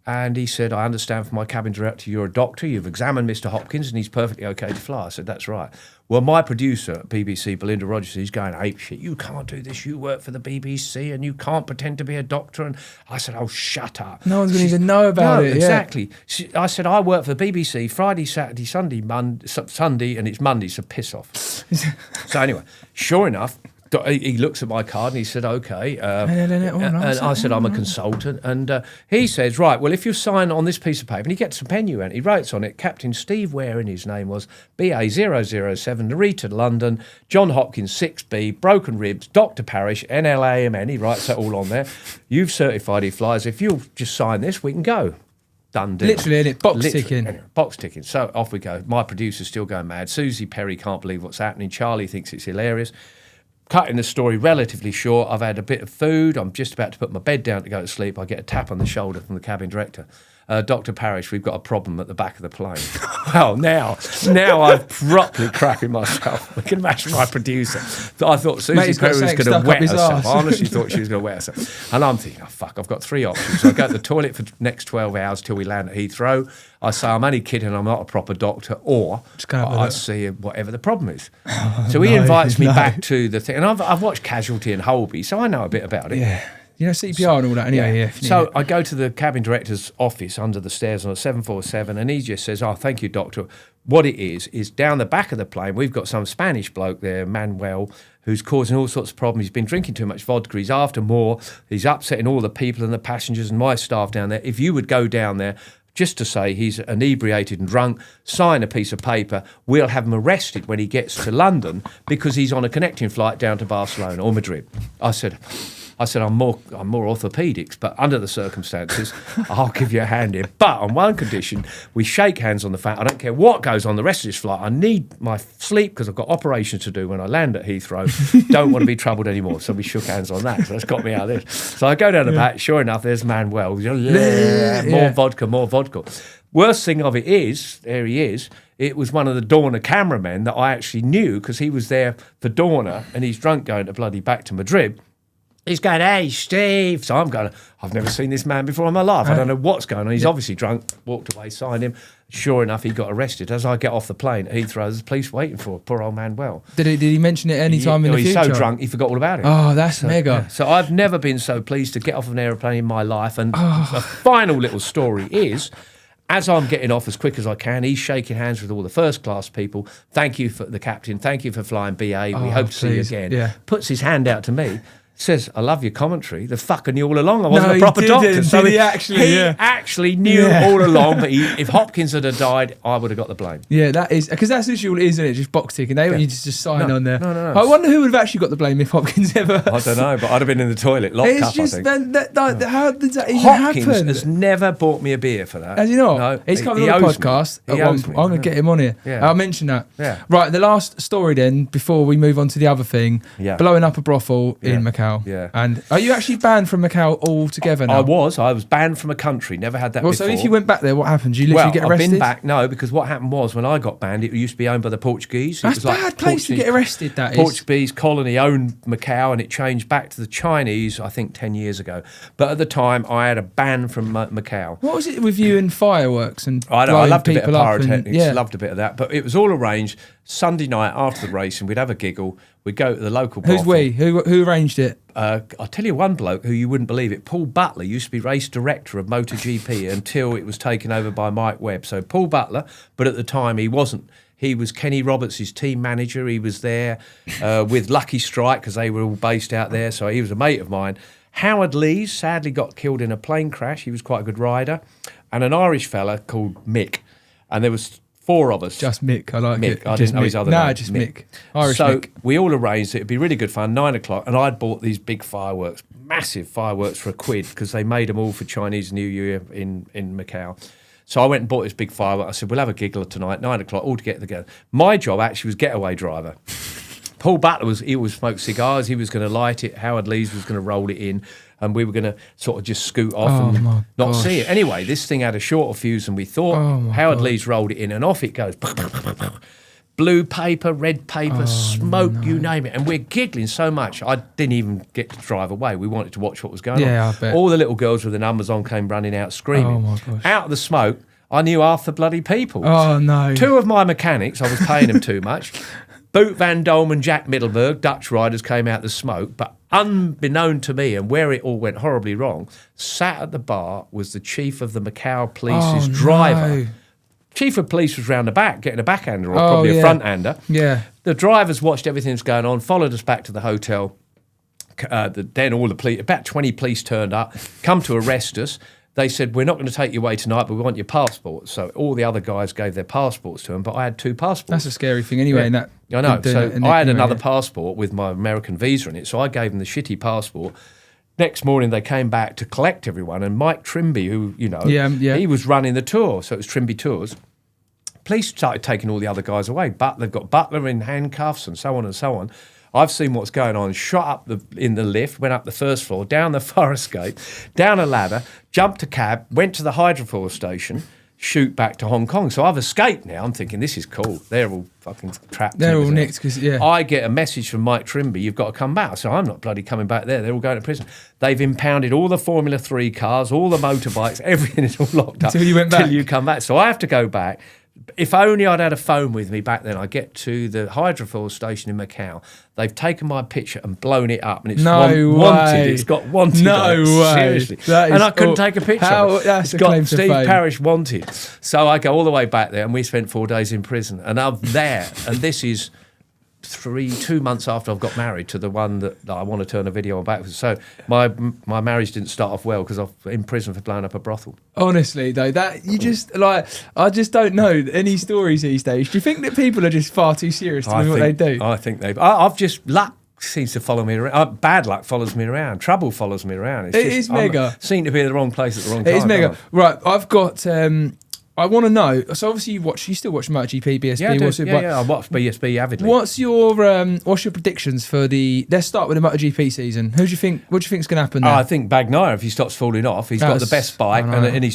And he said, I understand from my cabin director, you're a doctor, you've examined Mr. Hopkins and he's perfectly okay to fly. I said, that's right. Well, my producer at BBC, Belinda Rogers, he's going ape shit. You can't do this. You work for the BBC and you can't pretend to be a doctor. And I said, oh, shut up. No one's going to even know about it. Exactly. I said, I work for the BBC Friday, Saturday, Sunday, Sunday, and it's Monday, so piss off. So anyway, sure enough, he looks at my card and he said, okay. And I said, I'm a consultant. And he says, right, well, if you sign on this piece of paper, and he gets a pen you and he writes on it, Captain Steve Waring, his name was, BA 007, Narita, London, John Hopkins, 6B, broken ribs, Dr. Parrish, NLAMN, he writes that all on there. You've certified he flies. If you'll just sign this, we can go. Done deal. Literally, innit? Box ticking. Anyway, box ticking. So off we go. My producer's still going mad. Susie Perry can't believe what's happening. Charlie thinks it's hilarious. Cutting the story relatively short, I've had a bit of food. I'm just about to put my bed down to go to sleep. I get a tap on the shoulder from the cabin director. Dr. Parrish, we've got a problem at the back of the plane. Well, now I'm properly crapping myself. I can imagine my producer. I thought Susie Perry was going to wet herself. I honestly thought she was going to wet herself. And I'm thinking, oh, fuck, I've got three options. So I go to the toilet for the next 12 hours till we land at Heathrow. I say, I'm only kidding, I'm not a proper doctor. Or I see whatever the problem is. So he invites me back to the thing. And I've watched Casualty and Holby, so I know a bit about it. Yeah. You know, CPR and all that anyway. Yeah. So I go to the cabin director's office under the stairs on a 747 and he just says, oh, thank you, doctor. What it is down the back of the plane, we've got some Spanish bloke there, Manuel, who's causing all sorts of problems. He's been drinking too much vodka. He's after more. He's upsetting all the people and the passengers and my staff down there. If you would go down there, just to say he's inebriated and drunk, sign a piece of paper, we'll have him arrested when he gets to London because he's on a connecting flight down to Barcelona or Madrid. I said, I'm more orthopaedics, but under the circumstances, I'll give you a hand here. But on one condition, we shake hands on the fact I don't care what goes on the rest of this flight. I need my sleep because I've got operations to do when I land at Heathrow. Don't want to be troubled anymore. So we shook hands on that. So that's got me out of this. So I go down the back. Sure enough, there's Manuel. More vodka. Worst thing of it is, there he is. It was one of the Dorna cameramen that I actually knew because he was there for Dorna and he's drunk going to bloody back to Madrid. He's going, hey, Steve. So I'm going, I've never seen this man before in my life. I don't know what's going on. He's obviously drunk, walked away, signed him. Sure enough, he got arrested. As I get off the plane at Heathrow, there's the police waiting for poor old Manuel. Did he mention it any time in the future? He's so drunk, he forgot all about it. Oh, that's mega. Yeah. So I've never been so pleased to get off of an aeroplane in my life. And a final little story is, as I'm getting off as quick as I can, he's shaking hands with all the first-class people. Thank you for the captain. Thank you for flying BA. We hope to see you again. Yeah. Puts his hand out to me. says, I love your commentary. The fucker knew all along I wasn't a proper he doctor. didn't. So Did he actually, actually knew all along, but if Hopkins had died, I would have got the blame. Yeah, that is because that's literally all it is, isn't it? Just box ticking. They want you to just sign on there. No. I wonder who would have actually got the blame if Hopkins ever. I don't know, but I'd have been in the toilet locked up, I think. How does that even Hopkins happen? has never bought me a beer for that. Has he not? No, He's coming on the podcast. I'm going to get him on here. Yeah. I'll mention that. Yeah. Right, the last story then, before we move on to the other thing, blowing up a brothel in Macau. Yeah. And are you actually banned from Macau altogether now? I was banned from a country, never had that before. So if you went back there, what happened? Did you literally get arrested? I've been back, no, because what happened was when I got banned, it used to be owned by the Portuguese. That's it was a bad place to get arrested, that is. Portuguese colony owned Macau, and it changed back to the Chinese, I think, 10 years ago. But at the time, I had a ban from Macau. What was it with you and fireworks and I loved a bit of pyrotechnics, and, loved a bit of that. But it was all arranged. Sunday night after the race, and we'd have a giggle. We'd go to the local brothel. Who's we? Who arranged it? I'll tell you one bloke who you wouldn't believe it. Paul Butler used to be race director of MotoGP until it was taken over by Mike Webb. So Paul Butler, but at the time he wasn't. He was Kenny Roberts' team manager. He was there with Lucky Strike because they were all based out there. So he was a mate of mine. Howard Lees sadly got killed in a plane crash. He was quite a good rider. And an Irish fella called Mick. And there was 4 of us. Just Mick, I like Mick. it. I didn't know his other name. No, just Mick. Irish so Mick. we all arranged it'd be really good fun, 9 o'clock, and I'd bought these big fireworks, massive fireworks for £1 because they made them all for Chinese New Year in Macau. So I went and bought this big firework. I said, we'll have a giggle tonight, 9 o'clock, all together. My job actually was getaway driver. Paul Butler he always smoked cigars. He was going to light it. Howard Lees was going to roll it in. And we were going to sort of just scoot off and not see it. Anyway, this thing had a shorter fuse than we thought. Howard Lees rolled it in and off it goes. Blue paper, red paper, smoke, you name it. And we're giggling so much, I didn't even get to drive away. We wanted to watch what was going on. I bet. All the little girls with the numbers on came running out screaming. Oh, my gosh. Out of the smoke, I knew half the bloody people. Oh, no. 2 of my mechanics, I was paying them too much. Boot Van Dolm and Jack Middelberg, Dutch riders, came out the smoke, but unbeknown to me, and where it all went horribly wrong, sat at the bar was the chief of the Macau police's driver. No. Chief of police was round the back, getting a backhander or probably a front-hander. Yeah. The drivers watched everything that's going on, followed us back to the hotel. Then all the police, about 20 police turned up, come to arrest us. They said, we're not going to take you away tonight, but we want your passports. So all the other guys gave their passports to them, but I had 2 passports. That's a scary thing anyway. Yeah. I know. So I had another passport with my American visa in it, so I gave them the shitty passport. Next morning, they came back to collect everyone, and Mike Trimby, who, he was running the tour, so it was Trimby Tours. Police started taking all the other guys away. But they've got Butler in handcuffs and so on and so on. I've seen what's going on. Shot up in the lift, went up the first floor, down the fire escape, down a ladder, jumped a cab, went to the hydrofoil station, shoot back to Hong Kong. So I've escaped now. I'm thinking, this is cool. They're all fucking trapped. They're all nicked because, I get a message from Mike Trimby, you've got to come back. So I'm not bloody coming back there. They're all going to prison. They've impounded all the Formula 3 cars, all the motorbikes, everything is all locked up. Until you went back. Until you come back. So I have to go back. If only I'd had a phone with me back then. I get to the hydrofoil station in Macau. They've taken my picture and blown it up, and it's wanted. It's got wanted. No way. Seriously. And I couldn't take a picture. That's it's got Steve Parrish wanted. So I go all the way back there, and we spent 4 days in prison. And I'm there, and this is 2 months after I've got married to the one that I want to turn a video on backwards. So my marriage didn't start off well because I'm in prison for blowing up a brothel. Honestly, though, that you just I just don't know any stories these days. Do you think that people are just far too serious to do what they do? I think I've just luck seems to follow me around. Bad luck follows me around. Trouble follows me around. It is mega. I seem to be in the wrong place at the wrong time. It is mega. Right, I've got. I want to know. So obviously you still watch MotoGP, BSB. Yeah, I watch BSB avidly. What's your predictions for the? Let's start with the MotoGP season. What do you think's going to happen there? I think Bagnaia, if he stops falling off, he's got the best bike, and he's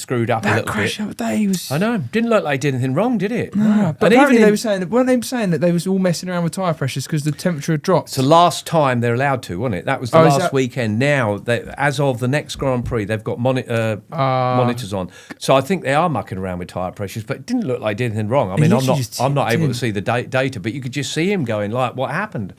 screwed up a little bit. That crash the other day was. I know. Didn't look like he did anything wrong, did it? No, but apparently they weren't saying that they was all messing around with tyre pressures because the temperature had dropped. It's the last time they're allowed to, wasn't it? That was the last weekend. Now, as of the next Grand Prix, they've got monitors on. So I think they are mucking around with tyre pressures, but it didn't look like he did anything wrong. I mean, I'm not able to see the data, but you could just see him going like, what happened?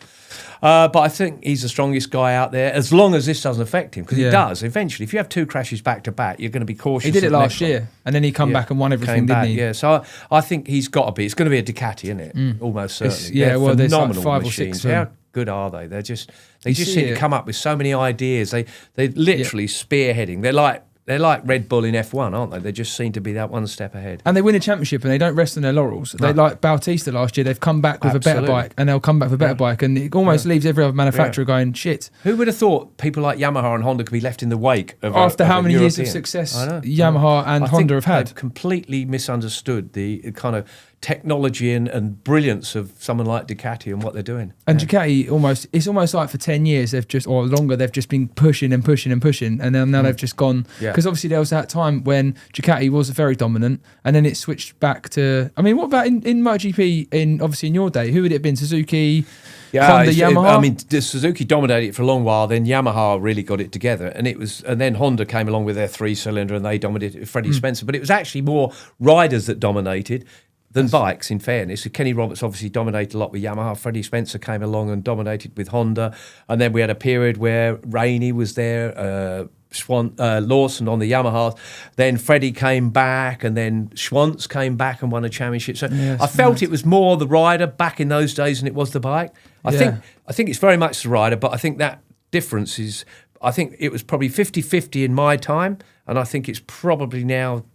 But I think he's the strongest guy out there, as long as this doesn't affect him, because it does. Eventually, if you have 2 crashes back to back, you're going to be cautious. He did it last year, and then he come back and won everything, didn't he? Yeah, so I think he's got to be. It's going to be a Ducati, isn't it? Almost certainly. There's like phenomenal 5 machines. or 6. good are they? They just You seem see to it. come up with so many ideas. They're literally spearheading. They're like Red Bull in F1, aren't they? They just seem to be that one step ahead. And they win a championship and they don't rest on their laurels. They like Bautista last year. They've come back with a better bike, and they'll come back with a better bike, and it almost leaves every other manufacturer going, shit. Who would have thought people like Yamaha and Honda could be left in the wake of After how many years European? of success I know. Yamaha and I Honda think have had? they've completely misunderstood the kind of technology and brilliance of someone like Ducati and what they're doing. And Ducati it's almost like for 10 years they've just, or longer, they've just been pushing and pushing and pushing, and then now they've just gone, because obviously there was that time when Ducati was very dominant, and then it switched back to, I mean, what about in MotoGP, obviously in your day, who would it have been? Suzuki, Honda, Yamaha? I mean, Suzuki dominated it for a long while, then Yamaha really got it together, and then Honda came along with their 3-cylinder and they dominated Freddie Spencer, but it was actually more riders that dominated than bikes, in fairness. Kenny Roberts obviously dominated a lot with Yamaha. Freddie Spencer came along and dominated with Honda. And then we had a period where Rainey was there, Lawson on the Yamaha. Then Freddie came back, and then Schwantz came back and won a championship. So I felt it was more the rider back in those days than it was the bike. I think it's very much the rider, but I think that difference is, I think it was probably 50-50 in my time, and I think it's probably now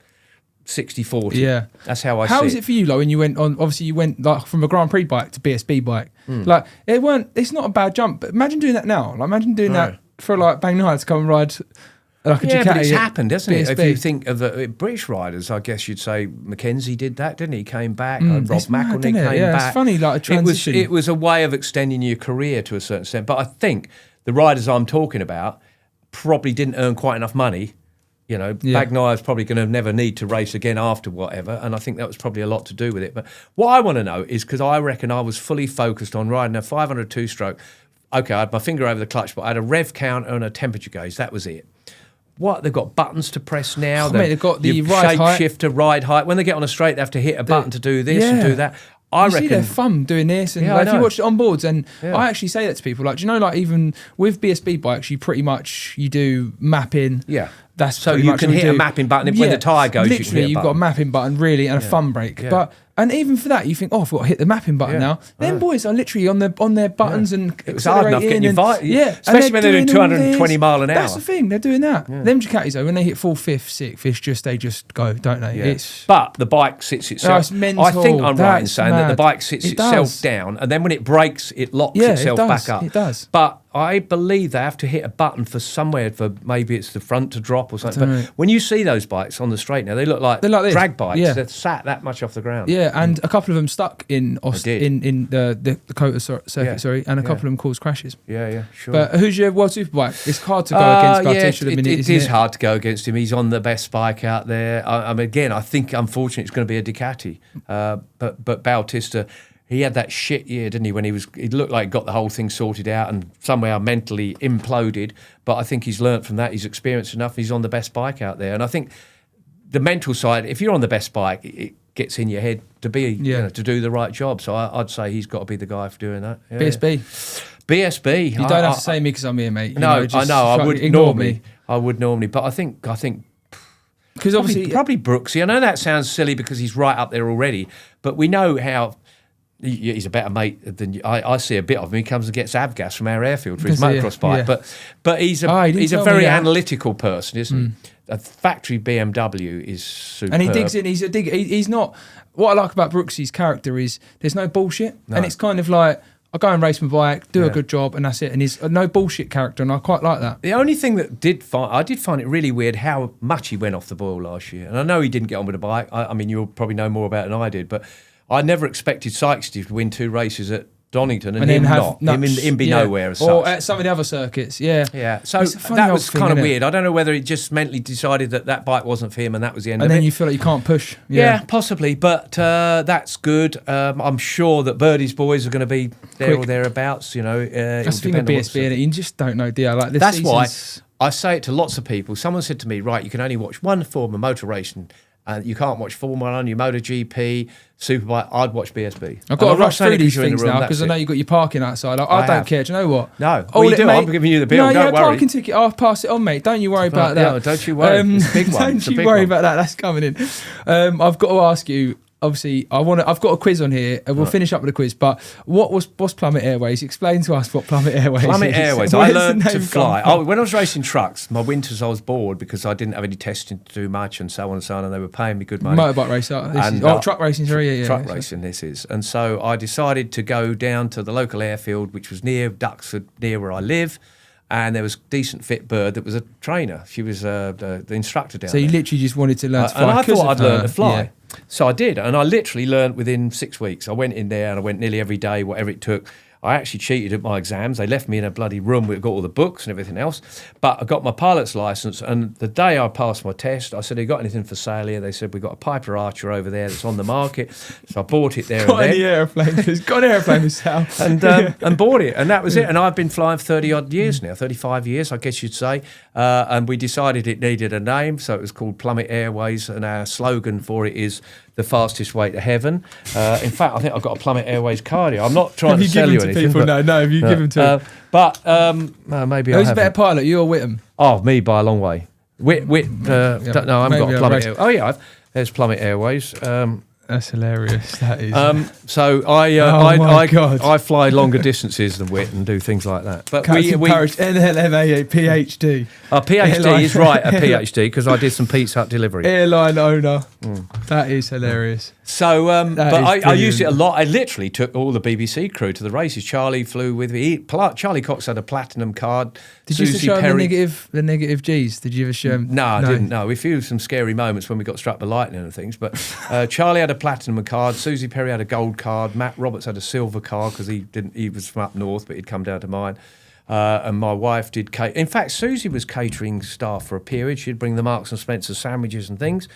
60-40. Yeah. That's how I see it. How was it for you, like, when you went on, obviously you went like from a Grand Prix bike to BSB bike? Like, it's not a bad jump, but imagine doing that now. Like, imagine doing that for like Bang Night to come and ride like a Ducati. But it's happened, hasn't it? BSB. If you think of the British riders, I guess you'd say Mackenzie did that, didn't he? He came back. Rob McElhenney came back. It's funny, like a transition. It was a way of extending your career to a certain extent. But I think the riders I'm talking about probably didn't earn quite enough money. You know, Bagnaia probably going to never need to race again after whatever, and I think that was probably a lot to do with it. But what I want to know is, because I reckon I was fully focused on riding a 500 two-stroke. Okay, I had my finger over the clutch, but I had a rev counter and a temperature gauge. That was it. What, they've got buttons to press now. Mate, they've got the ride height. Shapeshifter, ride height. When they get on a straight, they have to hit a button to do this and do that. I reckon see their fun doing this, and like, if you watch the onboards, and I actually say that to people, like, do you know, like, even with BSB bikes, you do mapping. Yeah. That's so you can hit a mapping button when the tyre goes. Literally, you've got a mapping button, really, and a fun brake. Yeah. And even for that, you think, oh, I've got to hit the mapping button now. Them boys are literally on their buttons and it was hard enough getting you especially when they're doing 220 mile an hour. That's the thing, they're doing that. Them Ducatis, though, when they hit 4th, 5th, 6th, they just go, don't they? Yeah. But the bike sits itself. It's mental. I think I'm right in saying that the bike sits itself does. down, and then when it brakes, it locks itself back up. It does. But I believe they have to hit a button for somewhere, for maybe it's the front to drop or something. But when you see those bikes on the straight now, they look like drag bikes. Yeah. They're sat that much off the ground. Yeah, and a couple of them stuck in the Dakota circuit, and a couple of them caused crashes. Yeah, sure. But who's your world superbike? It's hard to go against Bautista at the minute, it is hard to go against him. He's on the best bike out there. I mean, again, I think, unfortunately, it's going to be a Ducati. But Bautista, he had that shit year, didn't he, when he looked like he got the whole thing sorted out and somehow mentally imploded. But I think he's learnt from that. He's experienced enough. He's on the best bike out there. And I think the mental side, if you're on the best bike, it gets in your head to be, to do the right job. So I'd say he's got to be the guy for doing that. Yeah. BSB. You don't have to say me because I'm here, mate. I know. I would ignore me. I would normally, but I think because obviously probably Brooksy. I know that sounds silly because he's right up there already, but we know how. He's a better mate than I see a bit of him. He comes and gets avgas from our airfield for his motocross bike, but he's a very analytical person, isn't he? A factory BMW is superb. And he digs in. He's not. What I like about Brooksy's character is there's no bullshit, and it's kind of like, I go and race my bike, do a good job, and that's it. And he's a no bullshit character, and I quite like that. The only thing that I did find it really weird how much he went off the boil last year. And I know he didn't get on with a bike. I mean, you'll probably know more about it than I did, but I never expected Sykes to win 2 races at Donington and him not. Him be nowhere as such. Or at some of the other circuits, yeah. So that was kind of weird. I don't know whether he just mentally decided that bike wasn't for him and that was the end of it. And then you feel like you can't push. Yeah, possibly. But that's good. I'm sure that Birdie's boys are going to be there or thereabouts. That's the thing with BSB, and you just don't know, do you? Like, that's why I say it to lots of people. Someone said to me, right, you can only watch one form of motor racing. You can't watch Formula 1, your MotoGP, Superbike. I'd watch BSB. I've got to rush through these things now because I know you've got your parking outside. I don't care. Do you know what? No. Well, you do. I'm giving you the bill. Don't worry. Parking ticket. I'll pass it on, mate. Don't you worry about that. No, don't you worry. It's a big one. Don't you worry about that. That's coming in. I've got to ask you, obviously, I've got a quiz on here, and we'll finish up with a quiz. But what's Plummet Airways? Explain to us what Plummet Airways Plummet is. Airways. I learned to fly. When I was racing trucks, my winters I was bored because I didn't have any testing to do much, and so on and so on, and they were paying me good money. Motorbike racer. Truck racing. Sorry, truck racing. This is, and so I decided to go down to the local airfield, which was near Duxford, near where I live. And there was a decent fit bird that was a trainer. She was the instructor down there. So you literally just wanted to learn to fly. And I thought I'd learn to fly. Yeah. So I did. And I literally learned within 6 weeks. I went in there and I went nearly every day, whatever it took. I actually cheated at my exams. They left me in a bloody room where it got all the books and everything else. But I got my pilot's license, and the day I passed my test, I said, "Have you got anything for sale here?" They said, "We've got a Piper Archer over there that's on the market." So I bought it there Got an aeroplane myself. and bought it, and that was it. And I've been flying for 30-odd years now, 35 years, I guess you'd say. And we decided it needed a name, so it was called Plummet Airways, and our slogan for it is the fastest way to heaven. In fact, I think I've got a Plummet Airways card here. I'm not trying to sell you anything. People? No, have you given to them? Maybe Who's a better pilot, you or Whittam? Oh, me by a long way. No, I haven't got Plummet Airways. Oh, yeah, there's Plummet Airways. That's hilarious. That is. So I fly longer distances than Whit and do things like that. But Parish, NLMA, PhD. PhD is right, a PhD, because I did some Pizza Hut delivery. Airline owner. That is hilarious. So, but I used it a lot. I literally took all the BBC crew to the races. Charlie flew with me. Charlie Cox had a platinum card. Did you show him the negative Gs? Did you ever show him? No, I didn't. No, we flew some scary moments when we got struck by lightning and things. But Charlie had a platinum card. Susie Perry had a gold card. Matt Roberts had a silver card because he was from up north, but he'd come down to mine. And my wife did. In fact, Susie was catering staff for a period. She'd bring the Marks and Spencer sandwiches and things.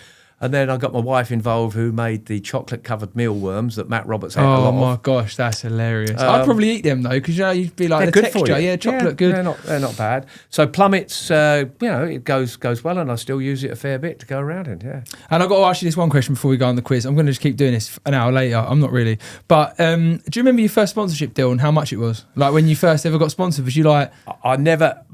And then I got my wife involved, who made the chocolate-covered mealworms that Matt Roberts ate a lot of. Oh, my gosh, that's hilarious. I'd probably eat them, though, because you'd be like, the good texture. Yeah, chocolate, good. They're not bad. So Plummet's, it goes well, and I still use it a fair bit to go around in, yeah. And I've got to ask you this one question before we go on the quiz. I'm going to just keep doing this an hour later. I'm not really. But do you remember your first sponsorship deal and how much it was? Like, when you first ever got sponsored, was you like... I never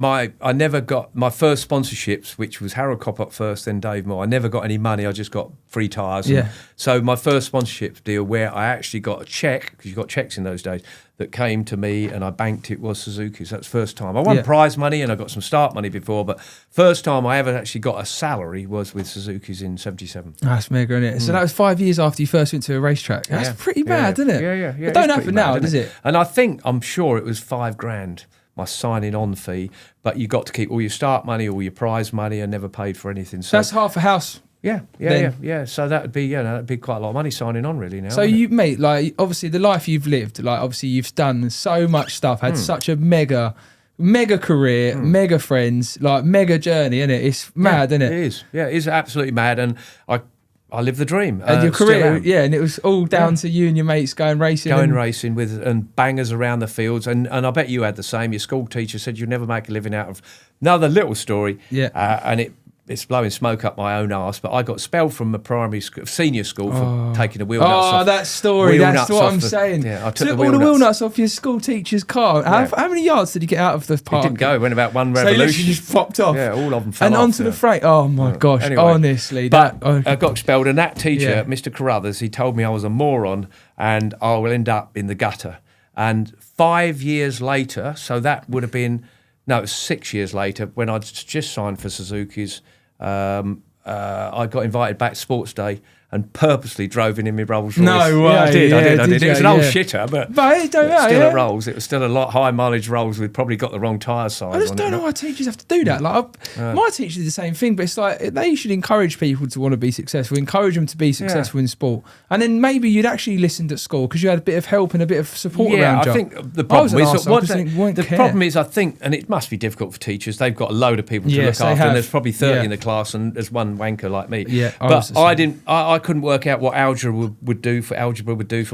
got my first sponsorships, which was Harold Coppott first, then Dave Moore. I never got any money. I just got free tyres. Yeah. So my first sponsorship deal where I actually got a cheque, because you got cheques in those days, that came to me and I banked it was Suzuki's. That's the first time. I won prize money and I got some start money before, but first time I ever actually got a salary was with Suzuki's in 77. That's mega, isn't it? So that was 5 years after you first went to a racetrack. That's pretty bad, isn't it? Yeah. It don't happen now, does it? And I'm sure it was $5,000. My signing on fee, but you got to keep all your start money, all your prize money, and never paid for anything. So that's half a house. Yeah. So that'd be quite a lot of money signing on really now. So mate, like obviously the life you've lived, like obviously you've done so much stuff, had such a mega career, mega friends, like mega journey, isn't it? It's mad, isn't it? It is. Yeah, it is absolutely mad, and I live the dream. And your career, and it was all down to you and your mates going racing. Racing with and bangers around the fields. And I bet you had the same. Your school teacher said you'd never make a living out of... Another little story. Yeah. And it's blowing smoke up my own arse, but I got expelled from a senior school for taking the wheel nuts off. Oh, that story, that's what I'm saying. Yeah, I took all the wheel nuts off your school teacher's car. How many yards did you get out of the park? It didn't go, it went about one revolution. So he just popped off. Yeah, all of them fell off. And onto the freight. Oh my gosh, anyway, honestly. I got expelled, and that teacher, Mr. Carruthers, he told me I was a moron and I will end up in the gutter. And 5 years later, so that would have been... No, it was 6 years later, when I'd just signed for Suzuki's, I got invited back to Sports Day and purposely drove in my Rolls Royce. No way. Yeah, I did. It was an old shitter, but it don't matter, still a Rolls. It was still a lot high mileage Rolls. We'd probably got the wrong tyre size. I just don't know why teachers have to do that. Like my teachers did the same thing, but it's like they should encourage people to want to be successful, encourage them to be successful in sport, and then maybe you'd actually listened at school because you had a bit of help and a bit of support around you. I think the problem is, I think, and it must be difficult for teachers. They've got a load of people to look after, and there's probably 30 in the class, and there's one wanker like me. Yeah, but I couldn't work out what algebra would do for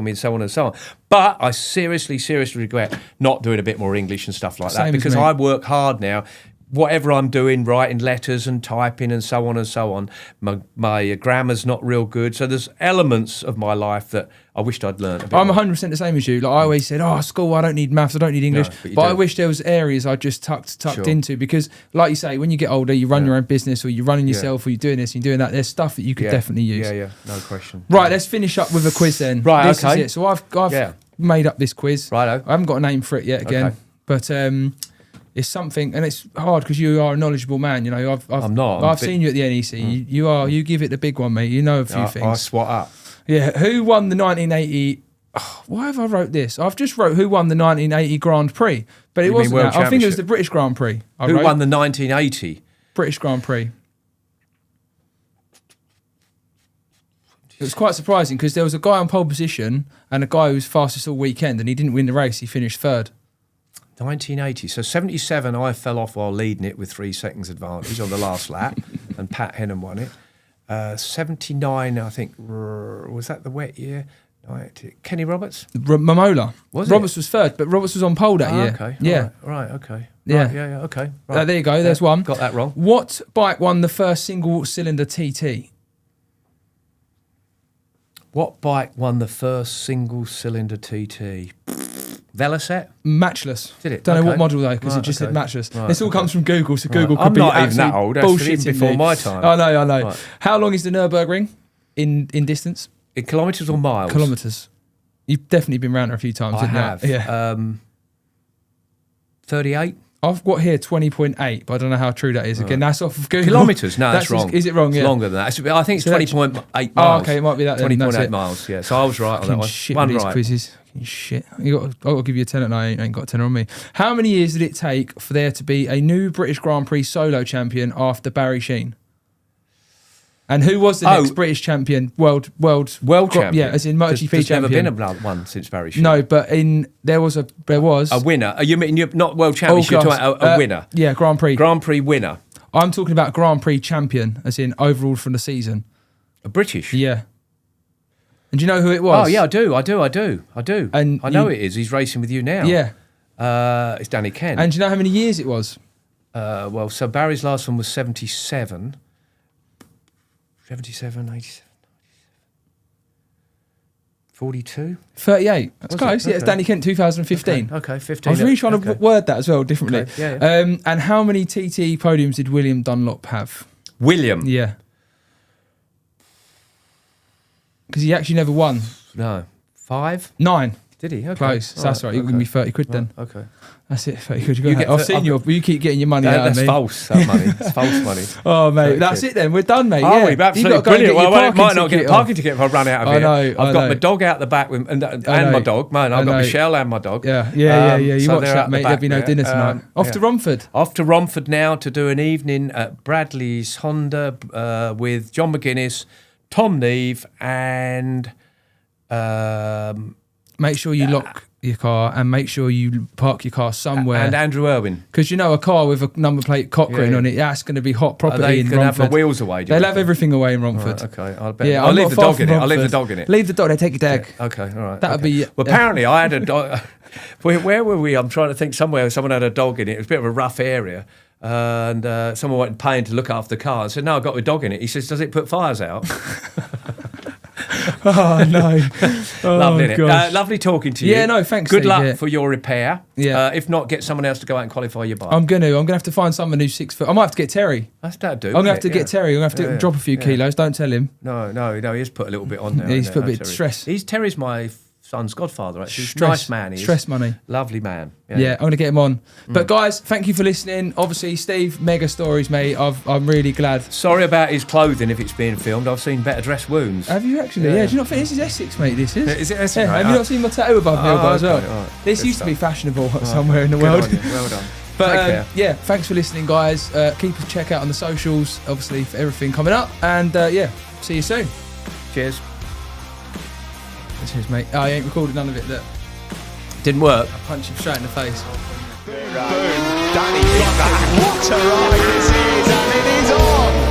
me, and so on and so on. But I seriously regret not doing a bit more English and stuff like that, because I work hard now whatever I'm doing, writing letters and typing and so on and so on, my grammar's not real good. So there's elements of my life that I wished I'd learned a bit I'm more. 100% the same as you. Like I always said, school, I don't need maths, I don't need English. but But I do. wish there was areas I just tucked Sure. into, because like you say, when you get older, you run your own business, or you're running yourself, or you're doing this, and you're doing that. There's stuff that you could definitely use. Yeah, no question. Right, let's finish up with a quiz then. Right, this okay. is it. So I've made up this quiz. Righto. I haven't got a name for it yet again, Okay. but it's something, and it's hard because you are a knowledgeable man. You know, I'm not. I've seen you at the NEC. You give it the big one, mate. You know a few I things. swat up. Yeah, who won the 1980? Why have I wrote this? I've just wrote who won the 1980 Grand Prix, but it You mean wasn't World that. I think it was Championship? the British Grand Prix. Who won the 1980? British Grand Prix? It was quite surprising because there was a guy on pole position and a guy who was fastest all weekend, and he didn't win the race. He finished third. 1980. So 77, I fell off while leading it with 3 seconds advantage on the last lap, and Pat Hennon won it. 79, I think, was that the wet year? 90. Kenny Roberts? Momola. Was Roberts was third, but Roberts was on pole that year. Okay. Yeah. Right, okay. Yeah. Right, yeah, okay. Right. There you go. There's one. Got that wrong. What bike won the first single-cylinder TT? What bike won the first single-cylinder TT? Veloset? Matchless. Did it? Don't know Okay. what model though, because Right, it just said okay. matchless. Right, This all okay. comes from Google, so Right. Google could I'm be not even absolutely that old. That's even bullshitting before me. my time. I know. Right. How long is the Nürburgring in distance? In kilometres or miles? Kilometres. You've definitely been round there a few times, I haven't have. you? Yeah. 38? I've got here 20.8, but I don't know how true that is. Again, that's off of Google. Kilometres? No, that's wrong. Is it wrong? It's Yeah. longer than that. I think it's So that's- 20.8 Oh, miles. okay, it might be that then. 20.8 That's it. miles, yeah. So I was right on that Fucking one. shit One with these right. quizzes. Fucking shit. I've got to give you a 10 at night. I ain't got a 10 on me. How many years did it take for there to be a new British Grand Prix solo champion after Barry Sheene? And who was the next British champion? World champion? Yeah, as in MotoGP There's never champion. been another one since Barry Sheene. No, but there was a winner. You mean you're not world championship? You're talking about a winner. Yeah, Grand Prix. Grand Prix winner. I'm talking about Grand Prix champion, as in overall from the season. A British. Yeah. And do you know who it was? Oh yeah, I do. And I know it is. He's racing with you now. Yeah. It's Danny Kent. And do you know how many years it was? Well, so Barry's last one was 77. 77, 87, 42? 38. That's Was close. it? Yeah, it's Okay. Danny Kent, 2015. Okay, 15. I was really trying to word that as well differently. Okay, yeah. And how many TT podiums did William Dunlop have? William? Yeah. Because he actually never won. No. 5? 9. Did he? Okay. Close. So that's right. You're going to be 30 quid then. Okay. That's it. 30 quid. You get I've the- seen you keep getting your money out of That's me. false, that money. It's false money. Oh, mate. 30 That's quid. it then. We're done, mate. Are yeah. we? You've Absolutely got to go and brilliant. get your Well, I might parking not get a ticket parking off. ticket if I run out of I here. know, I've I got know. my dog out the back with, and know. my dog. Man, I I've got know. Michelle and my dog. Yeah. You So watch they're that, out the mate. There'll back be no there. dinner tonight. Off to Romford. Off to Romford now to do an evening at Bradley's Honda with John McGuinness, Tom Neve, and Make sure you lock your car and make sure you park your car somewhere. and Andrew Irwin. Because you know a car with a number plate Cochrane Yeah. on it, that's going to be hot Are property they in going to have Romford. the wheels away? do you They'll have reckon? everything away in Romford. Right, okay, I'll bet. Yeah, I'll I'm leave not the far dog from in it. I'll leave the Romford. dog in it. Leave the dog. They take your dog. Okay, all right. That'd okay. be. Well, apparently I had a dog. Where were we? I'm trying to think. Somewhere someone had a dog in it. It was a bit of a rough area. And someone went paying to look after the car. I said, no, I've got my dog in it. He says, does it put fires out? Oh no! Oh, Lovely, innit? gosh. Lovely talking to you. Yeah, no, thanks, Good Steve, luck yeah. for your repair. Yeah. If not, get someone else to go out and qualify your bike. I'm gonna have to find someone who's 6 foot. I might have to get Terry. That'd do. I'm gonna have wouldn't to it? get Terry. I'm gonna have to Yeah, drop a few kilos. Don't tell him. No. He's put a little bit on now. Yeah, he's isn't put a it, bit of Terry? stress. Terry's my son's godfather, actually. He's a Stress. nice man. He is. Stress money. Lovely man. Yeah, I'm gonna get him on. But guys, thank you for listening. Obviously, Steve, mega stories, mate. I'm really glad. Sorry about his clothing if it's being filmed. I've seen better dressed wounds. Have you actually? Yeah. Yeah. Do you not think this is Essex, mate? This is. Is it Essex? Yeah. Right, Have you not seen my tattoo above my elbow as well? okay, all right. This Good used to be stuff. fashionable somewhere in the Good world. on you. Well done. But Take care. yeah, thanks for listening, guys. Keep a check out on the socials, obviously, for everything coming up. And yeah, see you soon. Cheers. Cheers, mate. Oh, I ain't recorded none of it. Look, Didn't work. punch him straight in the face. Boom, Danny got that. What a ride this is, and it is on.